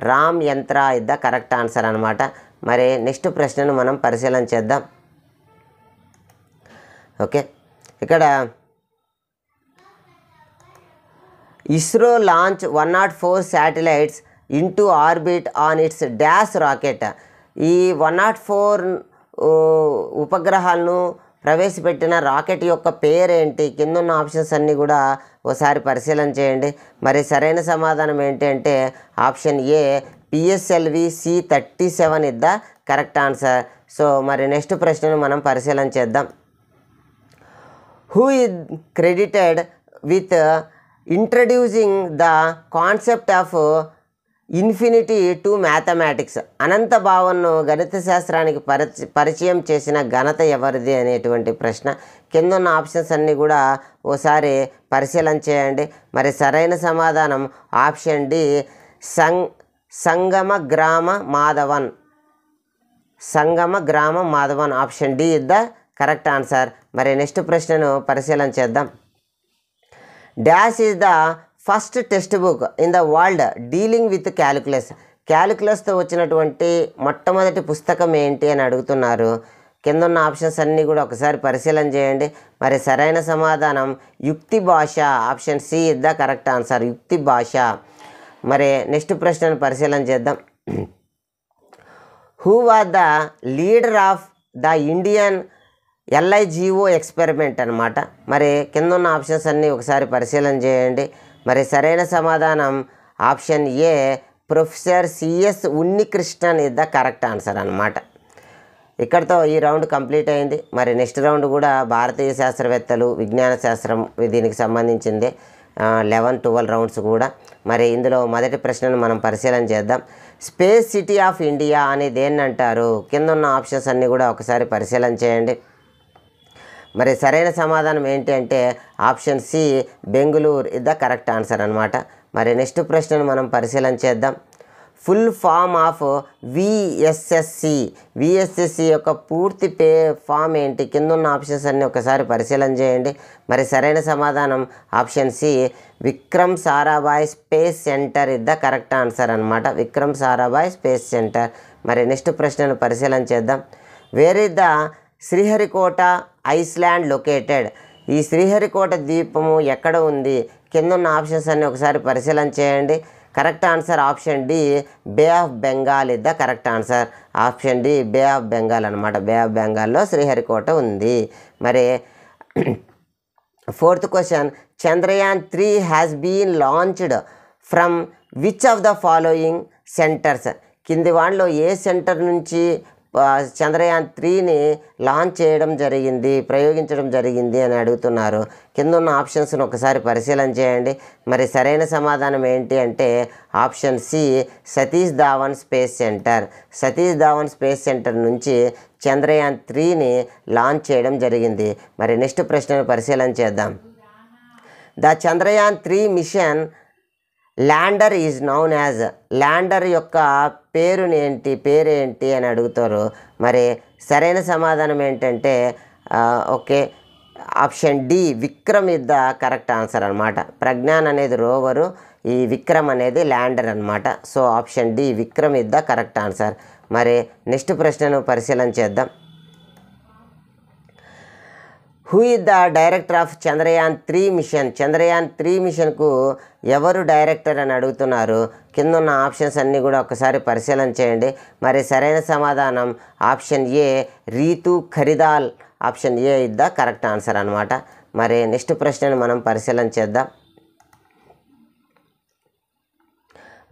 రామ్ యంత్ర ఇస్ ద కరెక్ట్ ఆన్సర్ అన్నమాట. మరి నెక్స్ట్ ప్రశ్నను మనం పరిశీలన చేద్దాం. ఓకే, ఇక్కడ ISRO launch 104 satellites into orbit on it's dash rocket. ఈ 104 ఉపగ్రహాలను ప్రవేశపెట్టిన రాకెట్ యొక్క పేరేంటి? కింద ఉన్న ఆప్షన్స్ అన్నీ కూడా ఒకసారి పరిశీలన చేయండి. మరి సరైన సమాధానం ఏంటి అంటే option A PSLV C-37 is the correct answer. So మరి నెక్స్ట్ ప్రశ్నను మనం పరిశీలన చేద్దాం. Who is credited with introducing the concept of infinity to mathematics? అనంత భావనను గణిత శాస్త్రానికి పరిచయం చేసిన ఘనత ఎవరిది అనేటువంటి ప్రశ్న. కింద ఉన్న ఆప్షన్స్ అన్నీ కూడా ఓసారి పరిశీలన చేయండి. మరి సరైన సమాధానం ఆప్షన్ డి సంగమ గ్రామ Madhavan. Sangamagrama Madhavan option D is the correct answer. మరి నెక్స్ట్ ప్రశ్నను పరిశీలన చేద్దాం. Dash is the first textbook in the world dealing with calculus? క్యాలిక్యులస్తో వచ్చినటువంటి మొట్టమొదటి పుస్తకం ఏంటి అని అడుగుతున్నారు. కింద ఉన్న ఆప్షన్స్ అన్నీ కూడా ఒకసారి పరిశీలన చేయండి. మరి సరైన సమాధానం Yukti Bhasha option C is the correct answer, Yukti Bhasha. మరి నెక్స్ట్ ప్రశ్నను పరిశీలన చేద్దాం. Who was the leader of the Indian LIGO experiment అన్నమాట. మరి కింద ఉన్న ఆప్షన్స్ అన్నీ ఒకసారి పరిశీలన చేయండి. మరి సరైన సమాధానం option a professor CS Unnikrishnan is the correct answer అన్నమాట. ఇక్కడితో ఈ రౌండ్ కంప్లీట్ అయింది. మరి నెక్స్ట్ రౌండ్ కూడా భారతీయ శాస్త్రవేత్తలు విజ్ఞాన శాస్త్రం దీనికి సంబంధించింది 11-12 రౌండ్స్ కూడా. మరి ఇందులో మొదటి ప్రశ్నను మనం పరిశీలన చేద్దాం. స్పేస్ సిటీ ఆఫ్ ఇండియా అని దేన్ని అంటారు? కింద ఉన్న ఆప్షన్స్ అన్నీ కూడా ఒకసారి పరిశీలన చేయండి. మరి సరైన సమాధానం ఏంటి అంటే option C Bengaluru is the correct answer అనమాట. మరి నెక్స్ట్ ప్రశ్నను మనం పరిశీలన చేద్దాం. ఫుల్ ఫామ్ ఆఫ్ విఎస్ఎస్సి యొక్క పూర్తి ఫామ్ ఏంటి? కింద ఉన్న ఆప్షన్స్ అన్నీ ఒకసారి పరిశీలన చేయండి. మరి సరైన సమాధానం option C Vikram Sarabhai space centre is the correct answer అనమాట. Vikram Sarabhai space centre. మరి నెక్స్ట్ ప్రశ్నను పరిశీలన చేద్దాం. Where is the Sriharikota island located? ఈ శ్రీహరికోట ద్వీపము ఎక్కడ ఉంది? కింద ఉన్న ఆప్షన్స్ అన్నీ ఒకసారి పరిశీలన చేయండి. Correct answer option D bay of Bengal is the correct answer. Option D bay of Bengal అనమాట. బే ఆఫ్ బెంగాల్లో శ్రీహరికోట ఉంది. మరి fourth question, Chandrayaan three has been launched from which of the following centres? కింది వాటిలో ఏ సెంటర్ నుంచి చంద్రయాన్-3ని లాంచ్ చేయడం జరిగింది, ప్రయోగించడం జరిగింది అని అడుగుతున్నారు. కింద ఉన్న ఆప్షన్స్ను ఒకసారి పరిశీలన చేయండి. మరి సరైన సమాధానం ఏంటి అంటే option C Satish Dhawan space centre. Satish Dhawan space centre నుంచి చంద్రయాన్-3ని లాంచ్ చేయడం జరిగింది. మరి నెక్స్ట్ ప్రశ్నను పరిశీలన చేద్దాం. The Chandrayaan three mission lander is known as. Lander యొక్క పేరేంటి అని అడుగుతారు. మరి సరైన సమాధానం ఏంటంటే okay option D Vikram is the correct answer అనమాట. ప్రజ్ఞాన్ అనేది రోవరు, ఈ విక్రమ్ అనేది ల్యాండర్ అనమాట. So option D Vikram is the correct answer. మరి నెక్స్ట్ ప్రశ్నను పరిశీలన చేద్దాం. Who is the director of Chandrayaan three mission? Chandrayaan three మిషన్కు ఎవరు డైరెక్టర్ అని అడుగుతున్నారు. కింద ఉన్న ఆప్షన్స్ అన్నీ కూడా ఒకసారి పరిశీలన చేయండి. మరి సరైన సమాధానం option A Ritu Karidhal. Option A is the correct answer అనమాట. మరి నెక్స్ట్ ప్రశ్నను మనం పరిశీలన చేద్దాం.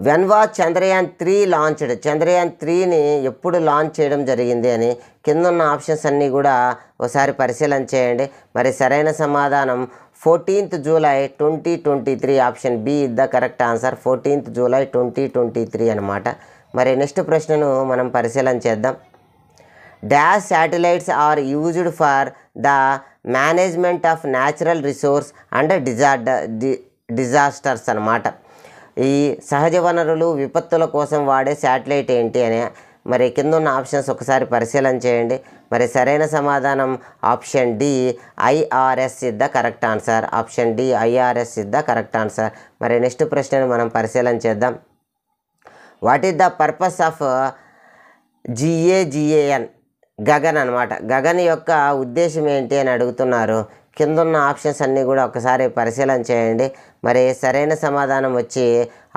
When was Chandrayaan three launched? చంద్రయాన్-3ని ఎప్పుడు లాంచ్ చేయడం జరిగింది అని కింద ఉన్న ఆప్షన్స్ అన్నీ కూడా ఒకసారి పరిశీలన చేయండి. మరి సరైన సమాధానం 14th July 2023. Option B is the correct answer. 14th July 2023 అనమాట. మరి నెక్స్ట్ ప్రశ్నను మనం పరిశీలన చేద్దాం. Dash satellites are used for the management of natural resource and disasters అనమాట. ఈ సహజ వనరులు విపత్తుల కోసం వాడే శాటిలైట్ ఏంటి అని మరి కింద ఉన్న ఆప్షన్స్ ఒకసారి పరిశీలన చేయండి. మరి సరైన సమాధానం option D IRS is the correct answer. Option D IRS is the correct answer. మరి నెక్స్ట్ ప్రశ్నను మనం పరిశీలన చేద్దాం. What is the purpose of GAGAN? Gagan అనమాట. గగన్ యొక్క ఉద్దేశం ఏంటి అని అడుగుతున్నారు. కింద ఉన్న ఆప్షన్స్ అన్నీ కూడా ఒకసారి పరిశీలన చేయండి. మరి సరైన సమాధానం వచ్చి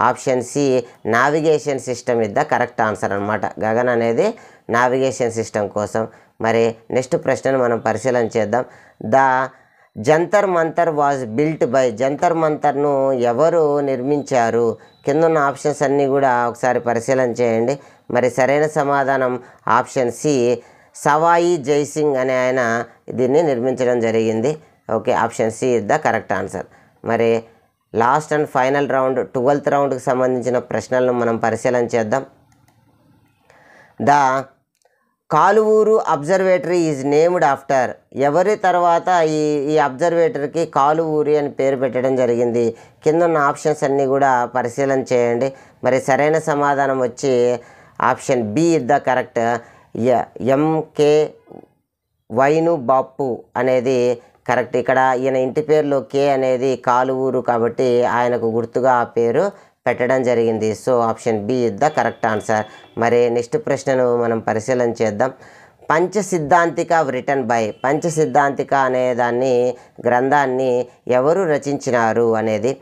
option C navigation system is the correct answer అనమాట. గగన్ అనేది నావిగేషన్ సిస్టమ్ కోసం. మరి నెక్స్ట్ ప్రశ్నను మనం పరిశీలన చేద్దాం. The Jantar Mantar was built by? Jantar మంతర్ను ఎవరు నిర్మించారు? కింద ఉన్న ఆప్షన్స్ అన్నీ కూడా ఒకసారి పరిశీలన చేయండి. మరి సరైన సమాధానం ఆప్షన్ సి సవాయి జైసింగ్ అనే ఆయన దీన్ని నిర్మించడం జరిగింది. Okay option C is the correct answer. మరి last and final round 12th రౌండ్కి సంబంధించిన ప్రశ్నలను మనం పరిశీలన చేద్దాం. The Kavalur observatory is named after? ఎవరి తర్వాత ఈ అబ్జర్వేటరీకి కాలువూరి అని పేరు పెట్టడం జరిగింది? కింద ఉన్న ఆప్షన్స్ అన్నీ కూడా పరిశీలన చేయండి. మరి సరైన సమాధానం వచ్చి option B is the correct. MK Vainu Bappu అనేది కరెక్ట్. ఇక్కడ ఈయన ఇంటి పేరులో కే అనేది కాలువూరు కాబట్టి ఆయనకు గుర్తుగా ఆ పేరు పెట్టడం జరిగింది. So option B is the correct answer. మరి నెక్స్ట్ ప్రశ్నను మనం పరిశీలన చేద్దాం. పంచసిద్ధాంతిక రిటన్ బై? పంచసిద్ధాంతిక అనే గ్రంథాన్ని ఎవరు రచించినారు అనేది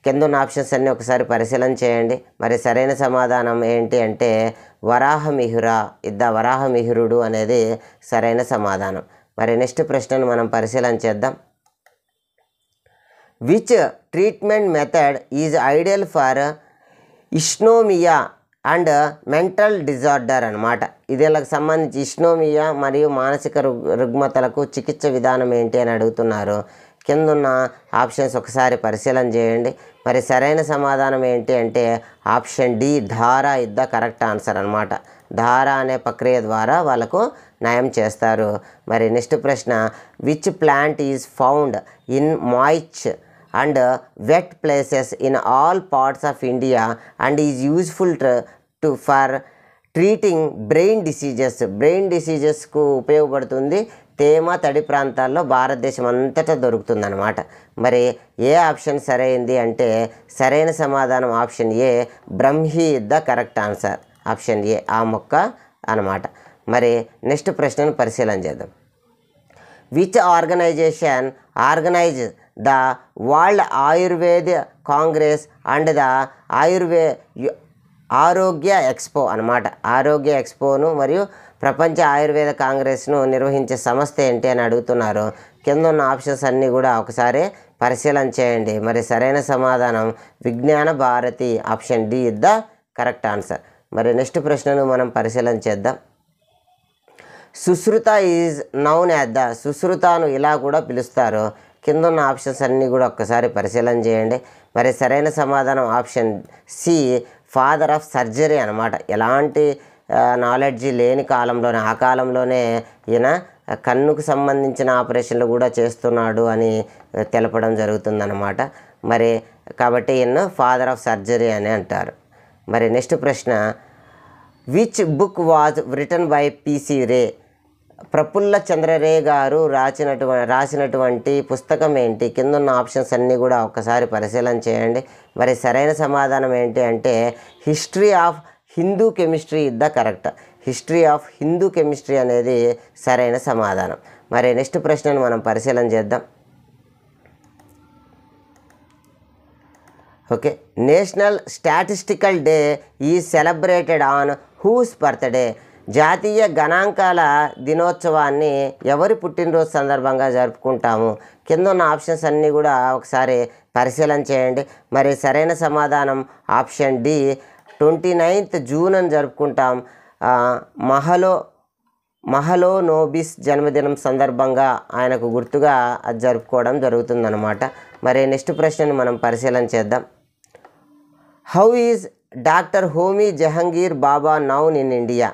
కింద ఉన్న ఆప్షన్స్ అన్నీ ఒకసారి పరిశీలన చేయండి. మరి సరైన సమాధానం ఏంటి అంటే వరాహమిహిర ఇద్ద వరాహమిహిరుడు అనేది సరైన సమాధానం. మరి నెక్స్ట్ ప్రశ్నను మనం పరిశీలన చేద్దాం. Which treatment method is ideal for insomnia and mental disorder అనమాట. ఇదిలకు సంబంధించి ఇష్నోమియా మరియు మానసిక రుగ్మతలకు చికిత్స విధానం ఏంటి అని అడుగుతున్నారు. కిందున్న ఆప్షన్స్ ఒకసారి పరిశీలన చేయండి. మరి సరైన సమాధానం ఏంటి అంటే option D, Dhara is the correct answer అనమాట. ధారా అనే ప్రక్రియ ద్వారా వాళ్ళకు నయం చేస్తారు. మరి నెక్స్ట్ ప్రశ్న, which plant is found in moist and wet places in all parts of India and is useful to for treating brain diseases. Brain డిసీజెస్కు ఉపయోగపడుతుంది. తేమ తడి ప్రాంతాల్లో భారతదేశం అంతటా దొరుకుతుందన్నమాట. మరి ఏ ఆప్షన్ సరైంది అంటే సరైన సమాధానం option A, Brahmi is the correct answer. Option A ఆ మొక్క అన్నమాట. మరి నెక్స్ట్ ప్రశ్నను పరిశీలన చేద్దాం. Which organisation organise the world Ayurveda congress and the Arogya expo అన్నమాట. ఆరోగ్య ఎక్స్పోను మరియు ప్రపంచ ఆయుర్వేద కాంగ్రెస్ను నిర్వహించే సంస్థ ఏంటి అని అడుగుతున్నారు. కింద ఉన్న ఆప్షన్స్ అన్నీ కూడా ఒకసారి పరిశీలన చేయండి. మరి సరైన సమాధానం Vigyan Bharati. Option D is the correct answer. మరి నెక్స్ట్ ప్రశ్నను మనం పరిశీలన చేద్దాం. Sushruta is known as the, సుశ్రుతను ఇలా కూడా పిలుస్తారు. కింద ఉన్న ఆప్షన్స్ అన్నీ కూడా ఒక్కసారి పరిశీలన చేయండి. మరి సరైన సమాధానం option C, father of surgery అనమాట. ఎలాంటి నాలెడ్జి లేని కాలంలోనే, ఆ కాలంలోనే ఈయన కన్నుకు సంబంధించిన ఆపరేషన్లు కూడా చేస్తున్నాడు అని తెలపడం జరుగుతుందన్నమాట. మరి కాబట్టి ఈయన ఫాదర్ ఆఫ్ సర్జరీ అని అంటారు. మరి నెక్స్ట్ ప్రశ్న, which book was written by PC Ray. Prafulla Chandra Ray గారు రాసినటువంటి పుస్తకం ఏంటి? కింద ఉన్న ఆప్షన్స్ అన్నీ కూడా ఒక్కసారి పరిశీలన చేయండి. మరి సరైన సమాధానం ఏంటి అంటే history of Hindu chemistry is the correct. History of Hindu chemistry అనేది సరైన సమాధానం. మరి నెక్స్ట్ ప్రశ్నను మనం పరిశీలన చేద్దాం. Okay, national statistical day is celebrated on whose birthday. జాతీయ గణాంకాల దినోత్సవాన్ని ఎవరి పుట్టినరోజు సందర్భంగా జరుపుకుంటాము? కింద ఉన్న ఆప్షన్స్ అన్నీ కూడా ఒకసారి పరిశీలన చేయండి. మరి సరైన సమాధానం ఆప్షన్ డి, 29th జూన్ అని జరుపుకుంటాం. మహలో నోబిస్ జన్మదినం సందర్భంగా ఆయనకు గుర్తుగా అది జరుపుకోవడం జరుగుతుందన్నమాట. మరి నెక్స్ట్ ప్రశ్నను మనం పరిశీలన చేద్దాం. How is doctor Homi Jehangir Bhabha known in India.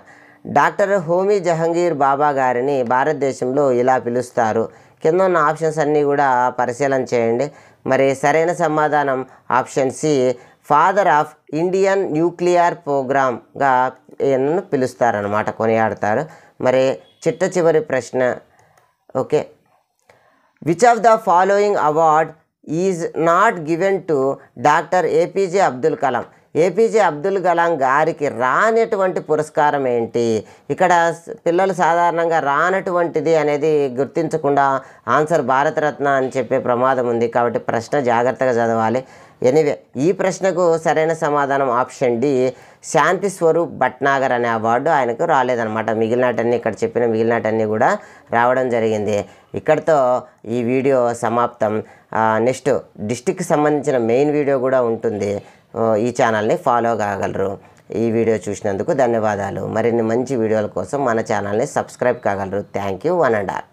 Doctor Homi Jehangir Bhabha గారిని భారతదేశంలో ఇలా పిలుస్తారు. కింద ఉన్న ఆప్షన్స్ అన్నీ కూడా పరిశీలన చేయండి. మరి సరైన సమాధానం option C, father of Indian nuclear ప్రోగ్రామ్గా ఈయనను పిలుస్తారనమాట, కొనియాడతారు. మరి చిట్ట చివరి ప్రశ్న. Okay, which of the following award is not given to doctor APJ Abdul Kalam. APJ Abdul Kalam గారికి రానటువంటి పురస్కారం ఏంటి? ఇక్కడ పిల్లలు సాధారణంగా రానటువంటిది అనేది గుర్తించకుండా ఆన్సర్ భారతరత్న అని చెప్పే ప్రమాదం ఉంది. కాబట్టి ప్రశ్న జాగ్రత్తగా చదవాలి. ఎనీవే, ఈ ప్రశ్నకు సరైన సమాధానం ఆప్షన్ డి, శాంతి స్వరూప్ భట్నాగర్ అనే అవార్డు ఆయనకు రాలేదన్నమాట. ఇక్కడ చెప్పిన మిగిలినటన్నీ కూడా రావడం జరిగింది. ఇక్కడితో ఈ వీడియో సమాప్తం. నెక్స్ట్ డిస్టిక్కి సంబంధించిన మెయిన్ వీడియో కూడా ఉంటుంది. ఈ ఛానల్ని ఫాలో కాగలరు. ఈ వీడియో చూసినందుకు ధన్యవాదాలు. మరిన్ని మంచి వీడియోల కోసం మన ఛానల్ని సబ్స్క్రైబ్ కాగలరు. Thank you, one and all.